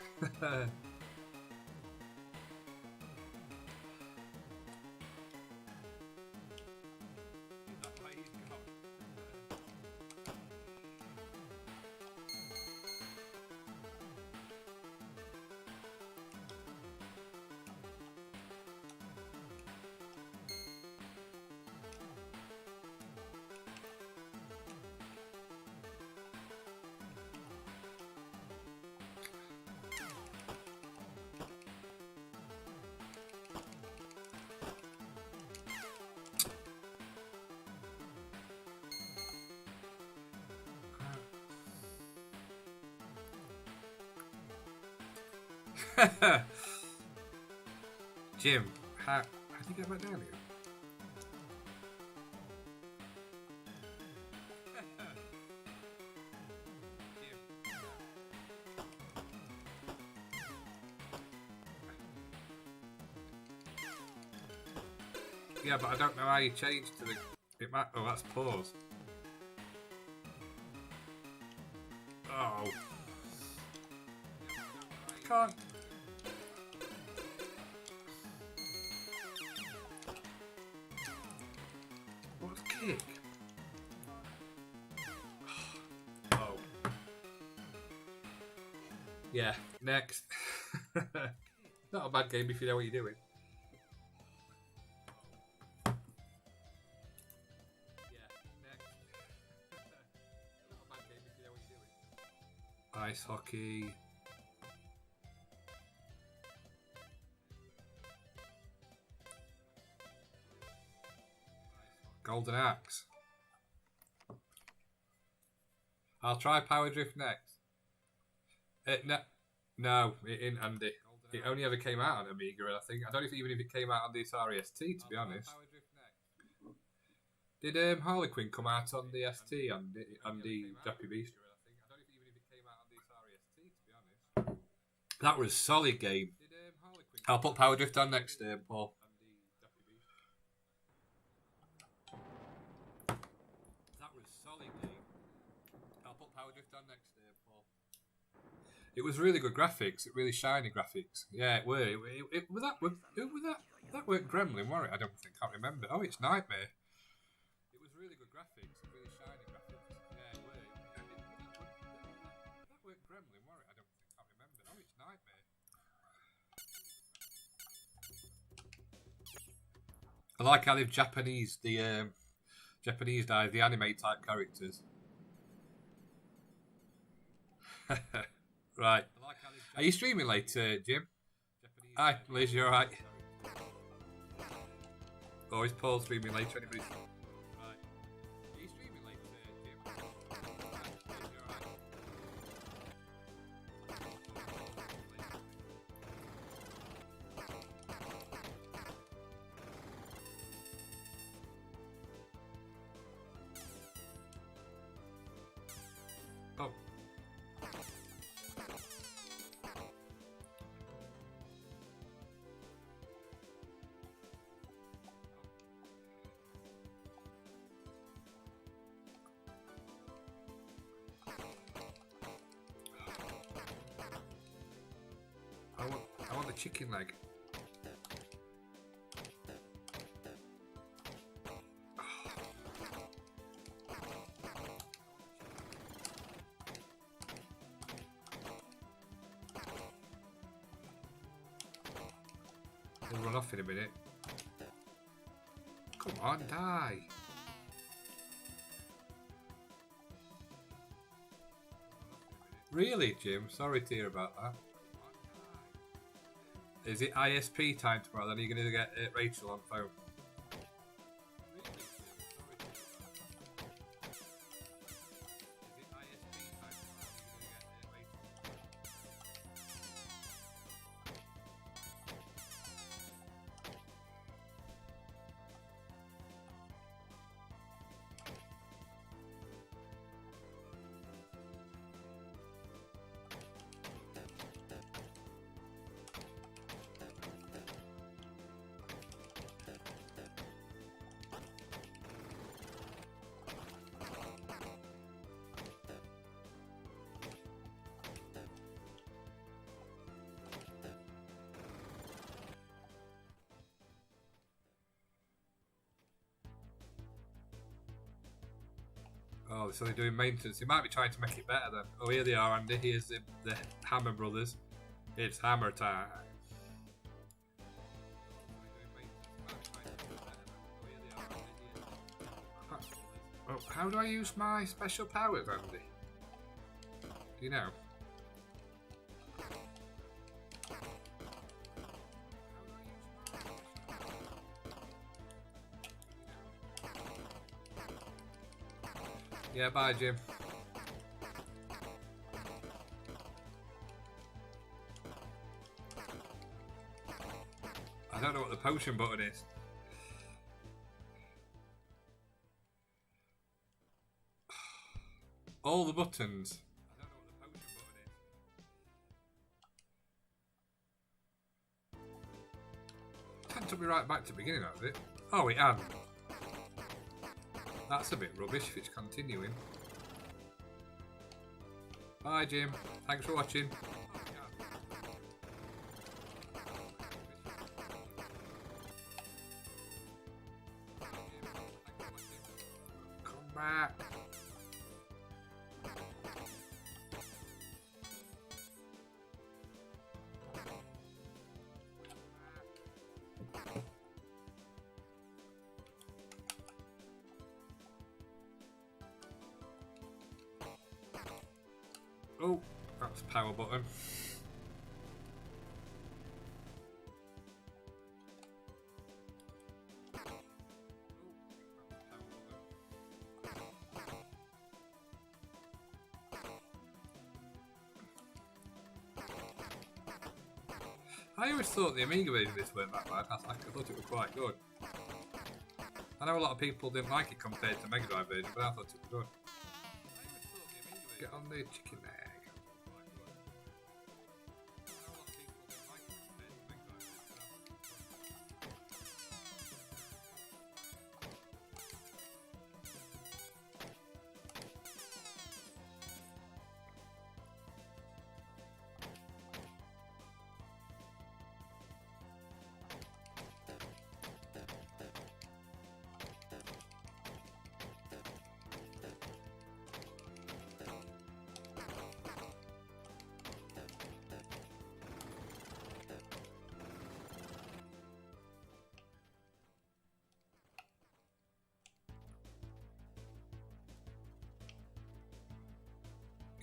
Jim, how did you get back down here? Yeah, but I don't know how you changed to the... Oh, that's pause. Oh. Can't... What's kick? Oh. Yeah, next. Not a bad game if you know what you're doing. Ice hockey. Golden axe. I'll try power drift next. No, it ain't handy. It only ever came out on Amiga, I think. I don't know if even if it came out on the Atari ST, to be honest. Did Harlequin come out on the ST on the Dappy Beast? That was a solid game. I'll put Power Drift on next, Paul. That was a solid game. I'll put Power Drift on next, Paul. It was really good graphics. Really shiny graphics. Yeah, it were. That weren't Gremlin, were it? I don't think. Can't remember. Oh, it's Nightmare. It was really good graphics. Really shiny graphics. Yeah, it were. That weren't Gremlin, were it? I don't think. Can't remember. Oh, it's Nightmare. I like how they've Japanese the Japanese guys, the anime type characters. Right. Are you streaming later, Jim? Hi, Liz, you alright? Or is Paul streaming later? Anybody? Right. Are you streaming later, Jim? Hi, Liz, you alright? Oh. a chicken leg. He'll run off in a minute. Come on, die. Really, Jim? Sorry to hear about that. Is it ISP time tomorrow? Then are you going to get Rachel on phone? Oh, so they're doing maintenance. They might be trying to make it better then. Oh, here they are, Andy. Here's the Hammer Brothers. It's hammer time. Oh, how do I use my special powers, Andy? Do you know? Yeah, bye, Jim. I don't know what the potion button is. All the buttons. I don't know what the potion button is. That took me right back to the beginning of it. Oh, it hadn't. That's a bit rubbish if it's continuing. Bye, Jim. Thanks for watching. Come back. Oh, that's the power button. I always thought the Amiga version of this weren't that bad. I thought it was quite good. I know a lot of people didn't like it compared to the Mega Drive version, but I thought it was good. Get on the chicken egg.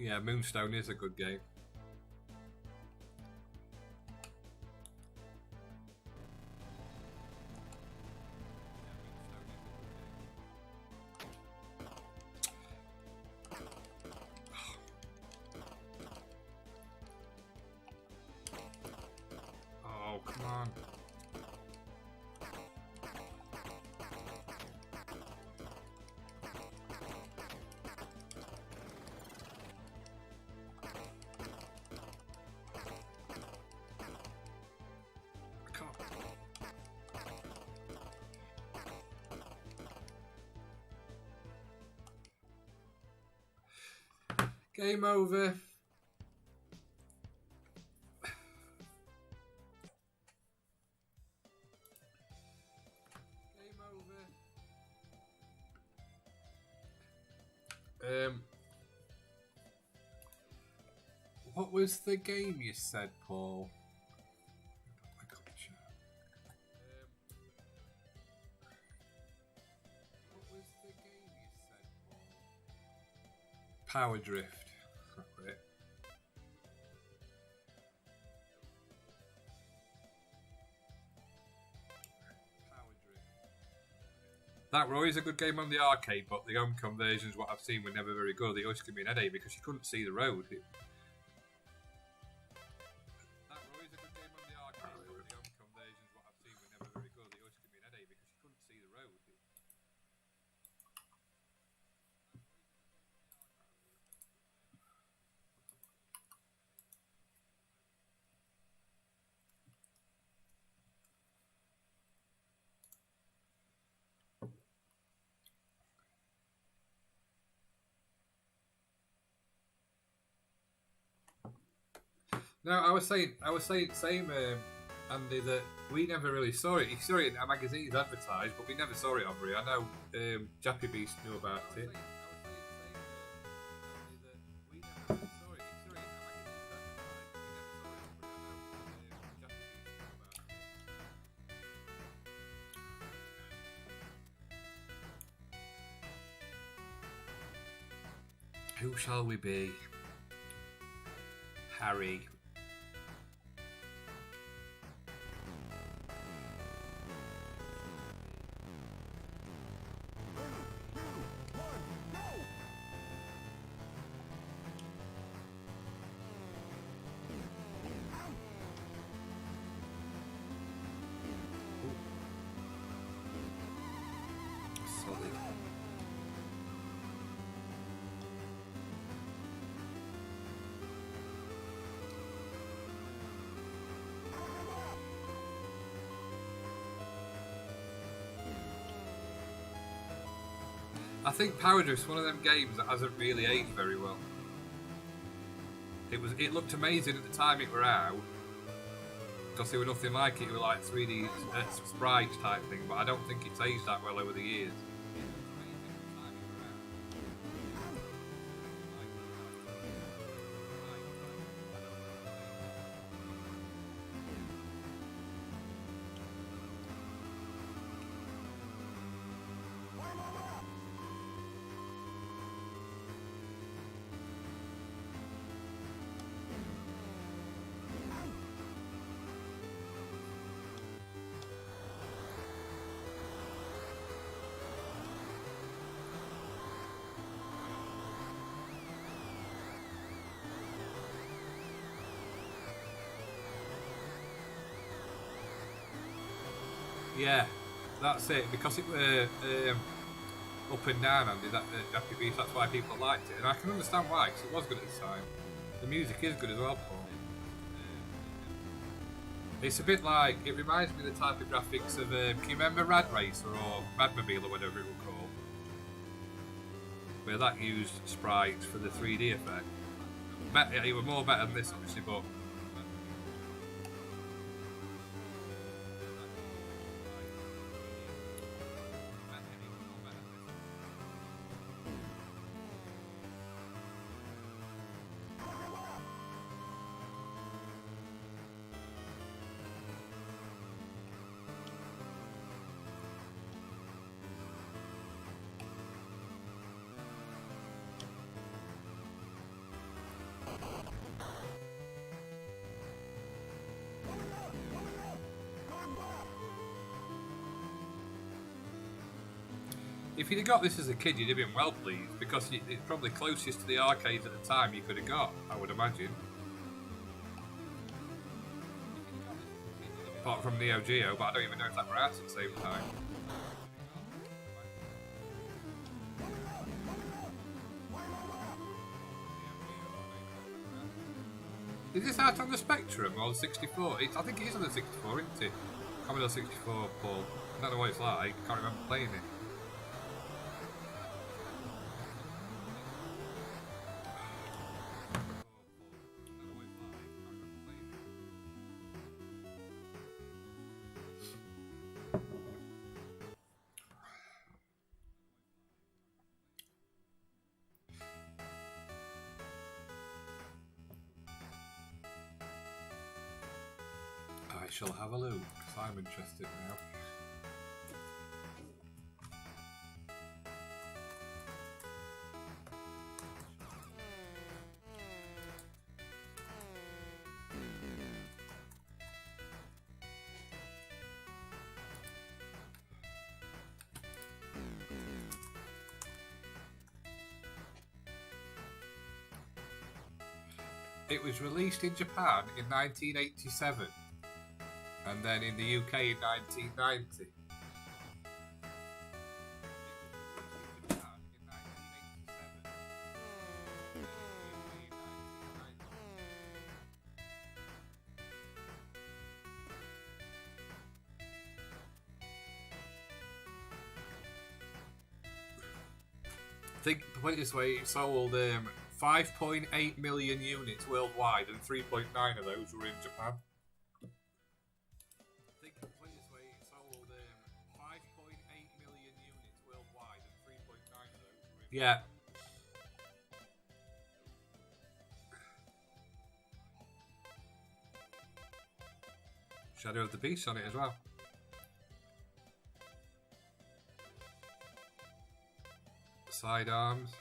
Yeah, Moonstone is a good game. Oh, come on. Game over. was the game you said, Paul? Power Drift. Right. That were always a good game on the arcade, but the home conversions, what I've seen, were never very good. They always give me an headache because you couldn't see the road. That were always a good game on the arcade, but the home conversions, what I've seen, were never very good. They always give me an headache because you couldn't see the road. No, I was saying, same, Andy, that we never really saw it. You saw it in our magazines advertised, but we never saw it on Brie. I know Jappy Beast knew about it. Who shall we be? Harry. Solid. I think Power Drift's one of them games that hasn't really aged very well. It looked amazing at the time it were out, because there was nothing like it. It was like 3D sprites type thing, but I don't think it's aged that well over the years. Yeah, that's it. Because it were up and down, Andy, that Jappy Beast, that's why people liked it. And I can understand why, because it was good at the time. The music is good as well, Paul. It's a bit like, it reminds me of the type of graphics of, can you remember Rad Racer or Radmobile or whatever it was called? Where that used sprites for the 3D effect. It was more better than this, obviously, but... If you'd have got this as a kid, you'd have been well pleased, because it's probably closest to the arcades at the time you could have got, I would imagine. Apart from Neo Geo, but I don't even know if that were out at the same time. Is this out on the Spectrum or the 64? I think it is on the 64, isn't it? Commodore 64, Paul. I don't know what it's like, I can't remember playing it. I shall have a look, because I'm interested now. It was released in Japan in 1987 and then in the UK in 1990. I think, to put it this way, it sold 5.8 million units worldwide, and 3.9 of those were in Japan. I think, to put it this way, it sold 5.8 million units worldwide, and 3.9 of those were in Japan. Yeah. Shadow of the Beast on it as well. Sidearms.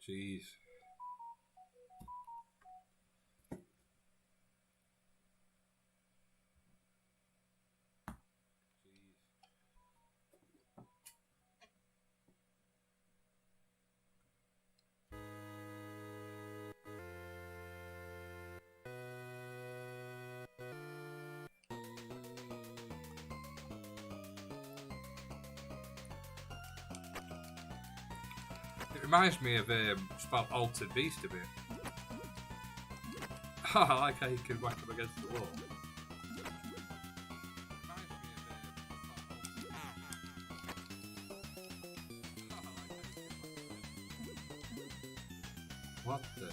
Jeez. It reminds me of about Altered Beast a bit. I like how you can whack them against the wall. What the?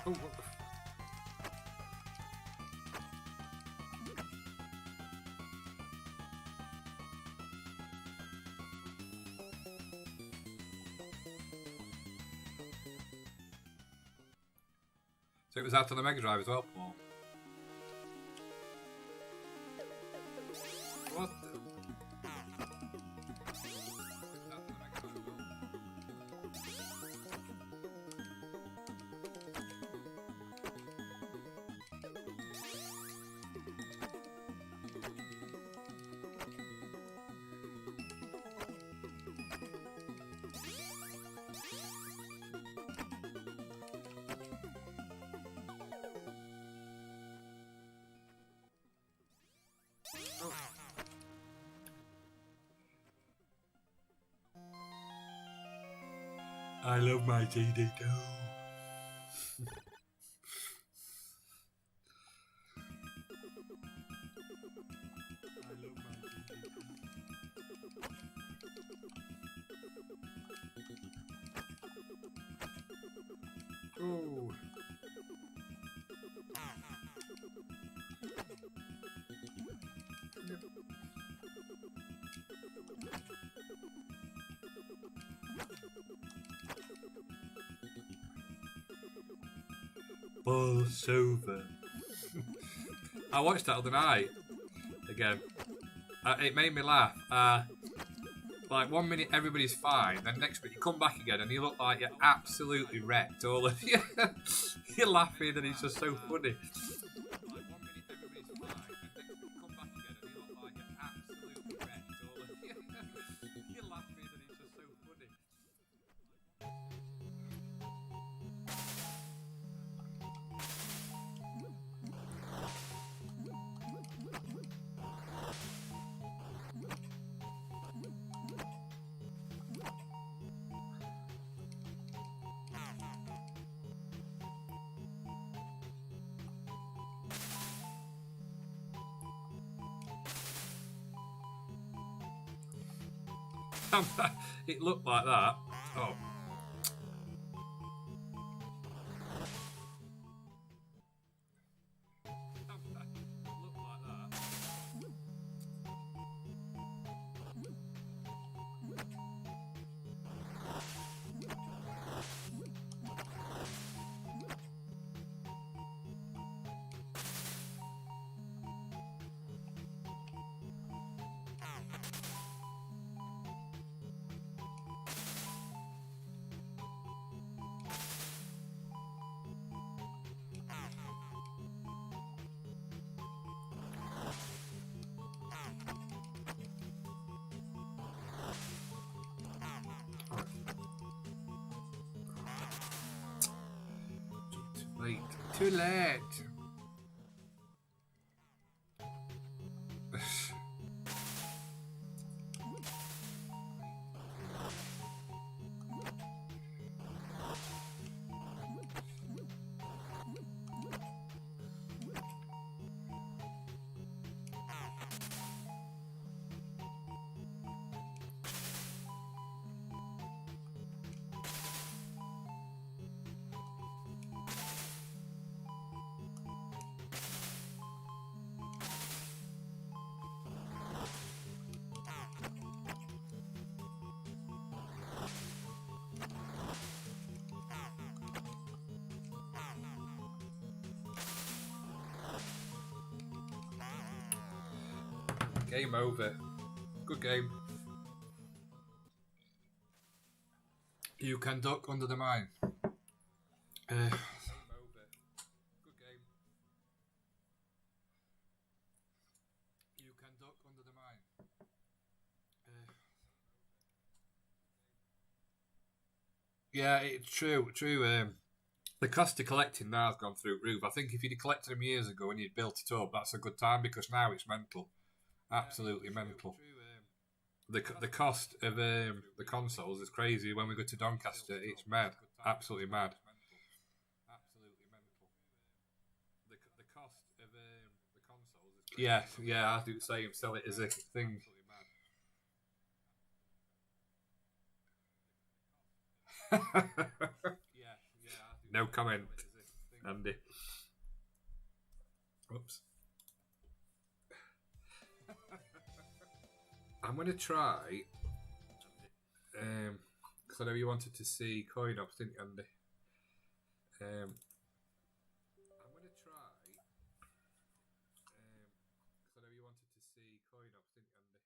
Oh, what the So it was out on the Mega Drive as well, Paul. What the? I love my GD too. Oh. Balls over. I watched that the other night again. It made me laugh. Like 1 minute everybody's fine, then next minute you come back again and you look like you're absolutely wrecked. All of you, you're laughing and it's just so funny. It looked like that. Oh. Late. Too late. Game over. Good game. You can duck under the mine. Game over. Good game. You can duck under the mine. Yeah, it's true. The cost of collecting now has gone through the roof. I think if you'd collected them years ago and you'd built it up, that's a good time because now it's mental. Absolutely mental. The cost of the consoles is crazy. When we go to Doncaster, it's mad. Absolutely mad. The cost of the consoles is crazy. Yeah, I do the same. Sell it as a thing. No comment, Andy. Oops. I'm going to try, because I know you wanted to see coin ops, didn't you, Andy? I'm going to try, because I know you wanted to see coin ops, didn't you, Andy?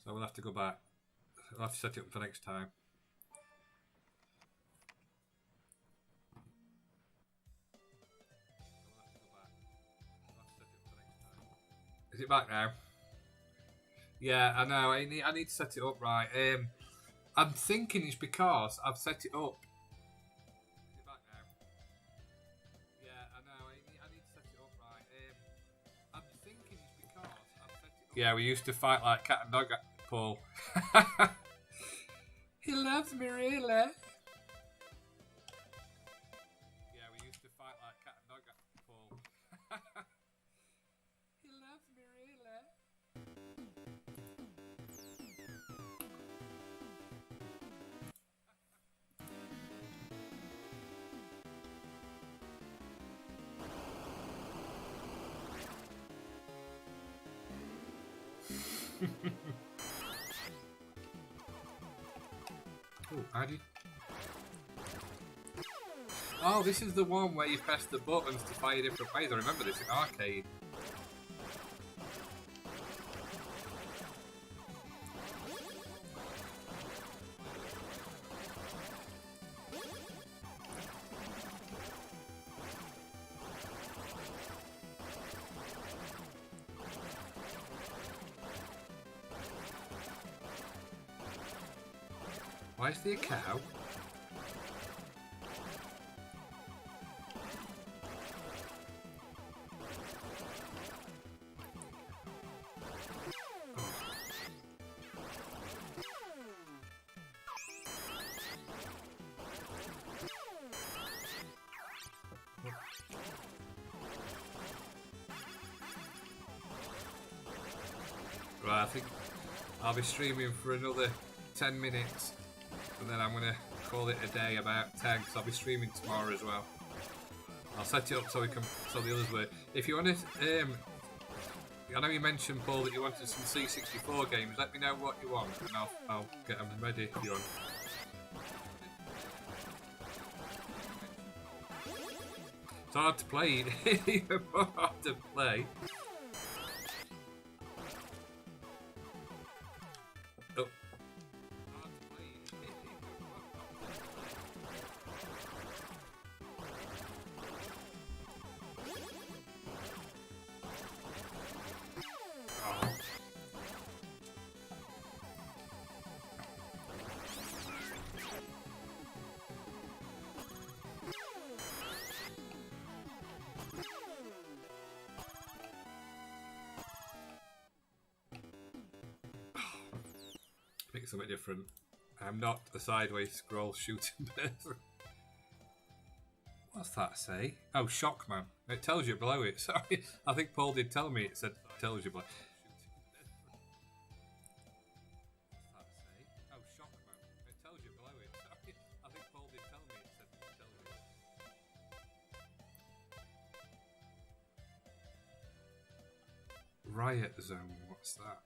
So we'll have to go back. I'll have to set it up for next time. Is it back now? Yeah, I know. I need to set it up right. I'm thinking it's because I've set it up. Is it back now? Yeah, I know. I need to set it up right. I'm thinking it's because I've set it up. Yeah, we used to fight like cat and dog, Paul. He loves me, really. Yeah, we used to fight like cat and dog, Paul. He loves me, really. Oh, how do you... Oh, this is the one where you press the buttons to fire different ways. I remember this in arcade. Why is there a cow? Right, I think I'll be streaming for another 10 minutes and then I'm going to call it a day about 10 because I'll be streaming tomorrow as well. I'll set it up so we can, so the others will. If you want to, I know you mentioned, Paul, that you wanted some C64 games. Let me know what you want and I'll get them ready if you want. It's hard to play, even more hard to play. Oh. Pick something different. I'm not a sideways scroll shooting person. What's that say? Oh, Shockman. It tells you below it. Sorry, I think Paul did tell me it said tells you below. What's that say? Oh, Shockman. It tells you below it. Sorry, I think Paul did tell me it said tells you. Riot Zone. What's that?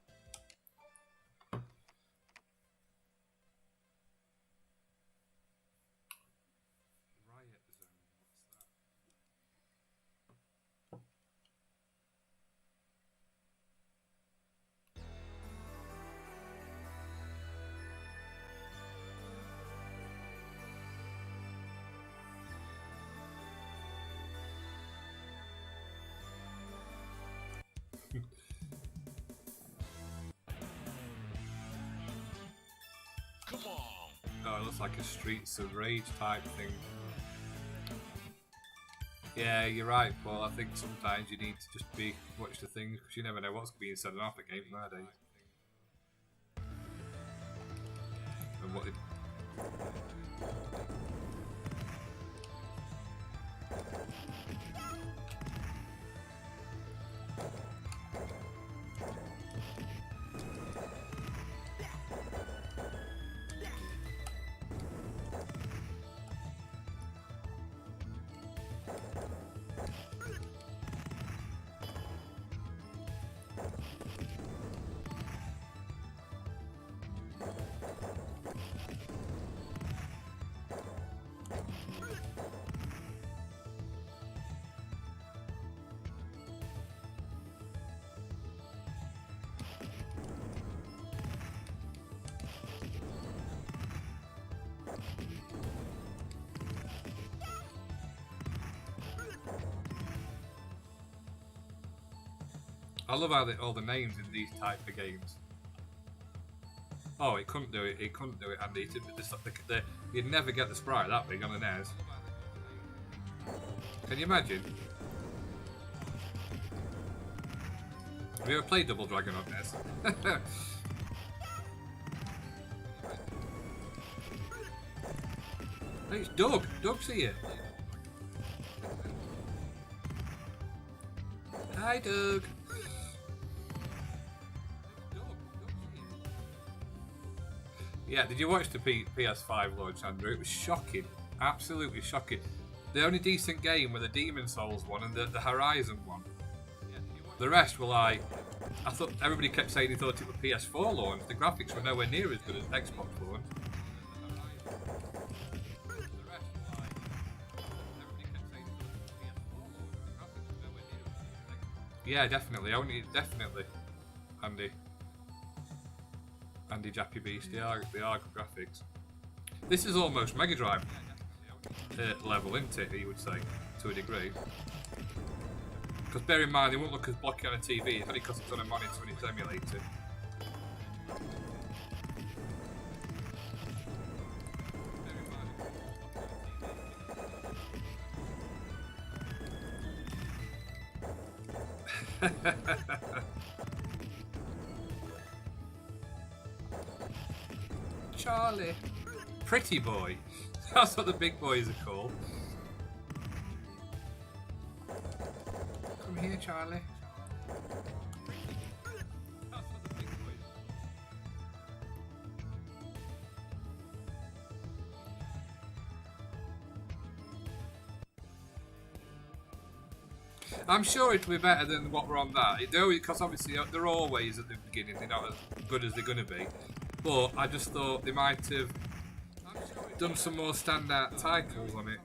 Come on! Oh, it looks like a Streets of Rage type thing. Yeah, you're right, Paul. I think sometimes you need to just watch the things because you never know what's being said off a game nowadays. And what? I love how all the names in these type of games. Oh, it couldn't do it. It couldn't do it, Andy. You'd never get the sprite that big on the NES. Can you imagine? Have you ever played Double Dragon on NES? Hey, it's Doug. Doug's here. Hi, Doug. Yeah, did you watch the PS5 launch, Andrew? It was shocking. Absolutely shocking. The only decent game were the Demon Souls one and the Horizon one. The rest were like... I thought everybody kept saying they thought it was PS4 launch. The graphics were nowhere near as good as Xbox launch. Yeah, definitely. Definitely, Andy. Andy Jappy Beast. They are good graphics. This is almost Mega Drive level, isn't it? You would say, to a degree. Because bear in mind, it won't look as blocky on a TV. It's only because it's on a monitor and it's emulated. Charlie. Pretty boy. That's what the big boys are called. Come here, Charlie. I'm sure it'll be better than what we're on that. Because obviously they're always at the beginning. They're not as good as they're going to be. But I just thought they might have done some more standout titles on it.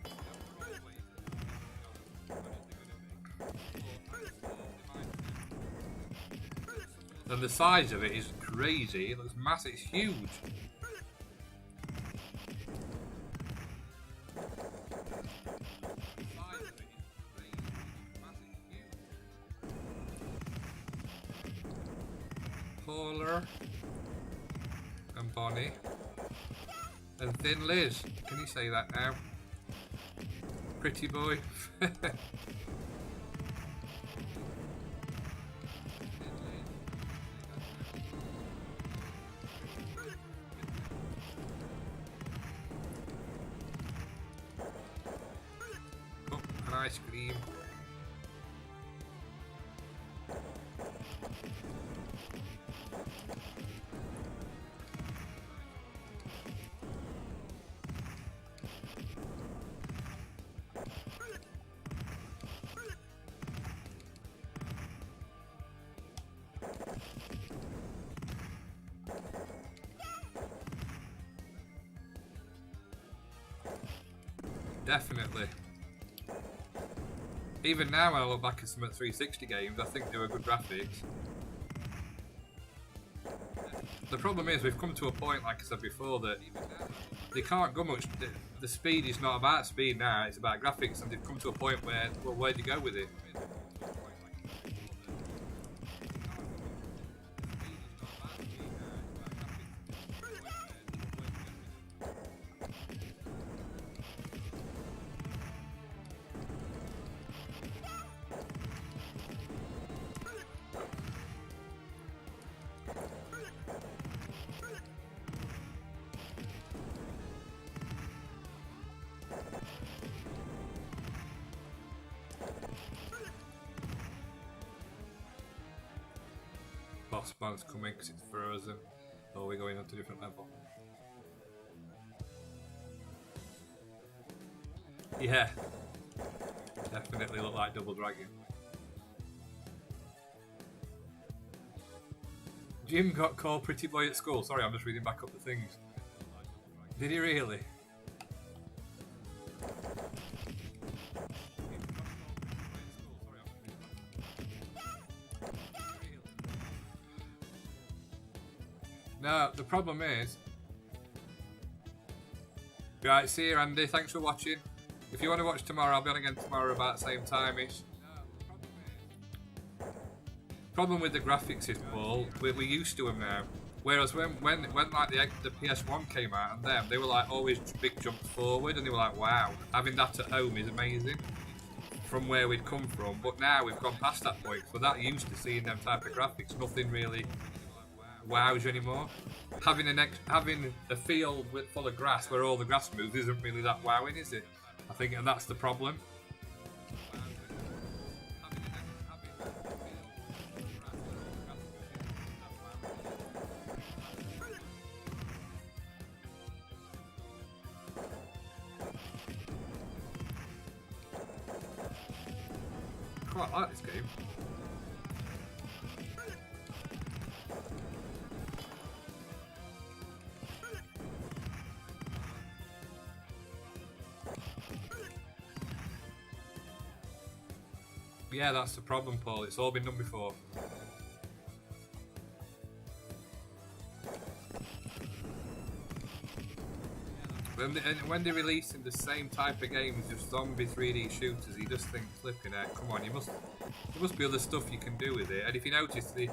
And the size of it is crazy. It looks massive. It's huge. Paula and Bonnie and Thin Liz. Can you say that now? Pretty boy. Oh, an ice cream. Definitely. Even now, when I look back at some of the 360 games, I think they were good graphics. The problem is, we've come to a point, like I said before, that they can't go much. The speed is not about speed now, it's about graphics, and they've come to a point where, well, where do you go with it? Boss man's coming because it's frozen. Or we're going on to a different level. Yeah. Definitely look like Double Dragon. Jim got called Pretty Boy at school. Sorry, I'm just reading back up the things. Did he really? No, the problem is... Right, see you, Andy. Thanks for watching. If you want to watch tomorrow, I'll be on again tomorrow about the same time-ish. Problem with the graphics is, Paul, we're used to them now. Whereas when like the PS1 came out and them, they were like always big jumps forward, and they were like, wow, having that at home is amazing from where we'd come from. But now we've gone past that point. So that used to seeing them type of graphics, nothing really wows you anymore. Having a field full of grass where all the grass moves isn't really that wowing, is it? I think, and that's the problem. I quite like this game. Yeah, that's the problem, Paul. It's all been done before. When they're releasing the same type of games, just zombie 3D shooters, you just think, flipping out, come on, there must be other stuff you can do with it. And if you notice, they're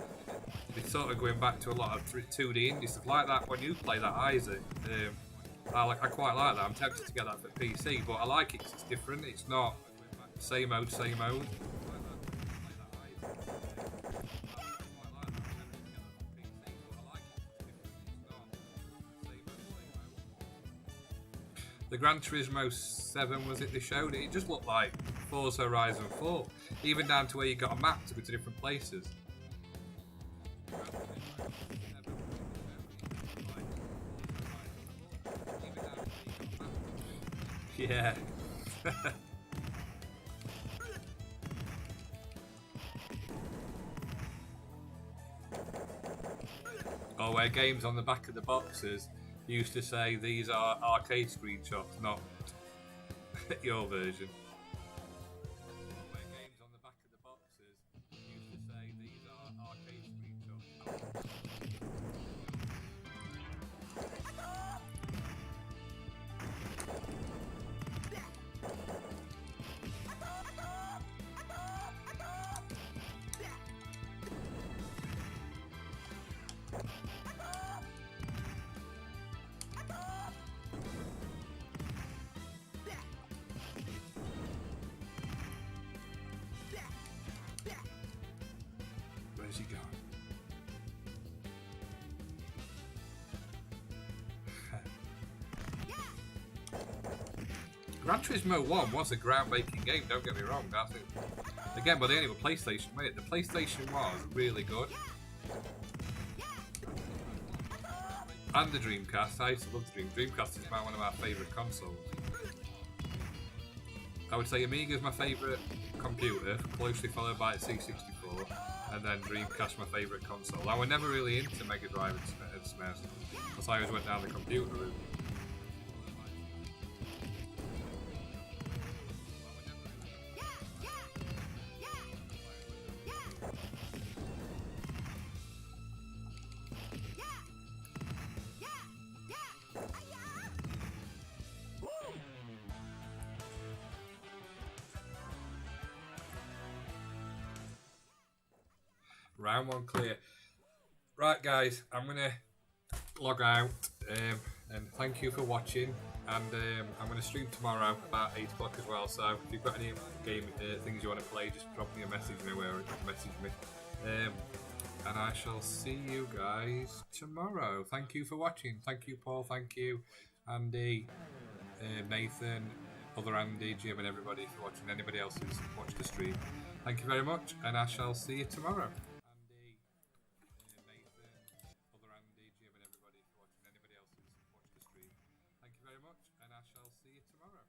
sort of going back to a lot of 2D indie stuff like that. When you play that Isaac, I quite like that. I'm tempted to get that for PC, but I like it 'cause it's different. It's not same old, same old. The Gran Turismo 7, was it, they showed it? It just looked like Forza Horizon 4. Even down to where you got a map to go to different places. Yeah. Or where games on the back of the boxes used to say these are arcade screenshots, not your version. Where games on the back of the boxes used to say these are arcade screenshots. Where's he gone? Gran Turismo 1 was a groundbreaking game, don't get me wrong. That's it. Again, but they only were PlayStation, mate. The PlayStation was really good. And the Dreamcast. I used to love the Dreamcast is one of my favourite consoles. I would say Amiga is my favourite computer, closely followed by the C64, and then Dreamcast my favourite console. I was never really into Mega Drive and SNES, because I always went down the computer route. Round one clear. Right, guys, I'm gonna log out, and thank you for watching. And I'm gonna stream tomorrow about 8 o'clock as well. So if you've got any game things you want to play, just drop me a message anywhere or message me. And I shall see you guys tomorrow. Thank you for watching. Thank you, Paul. Thank you, Andy, Nathan, other Andy, Jim, and everybody for watching. Anybody else who's watched the stream, thank you very much, and I shall see you tomorrow. Thank you very much, and I shall see you tomorrow.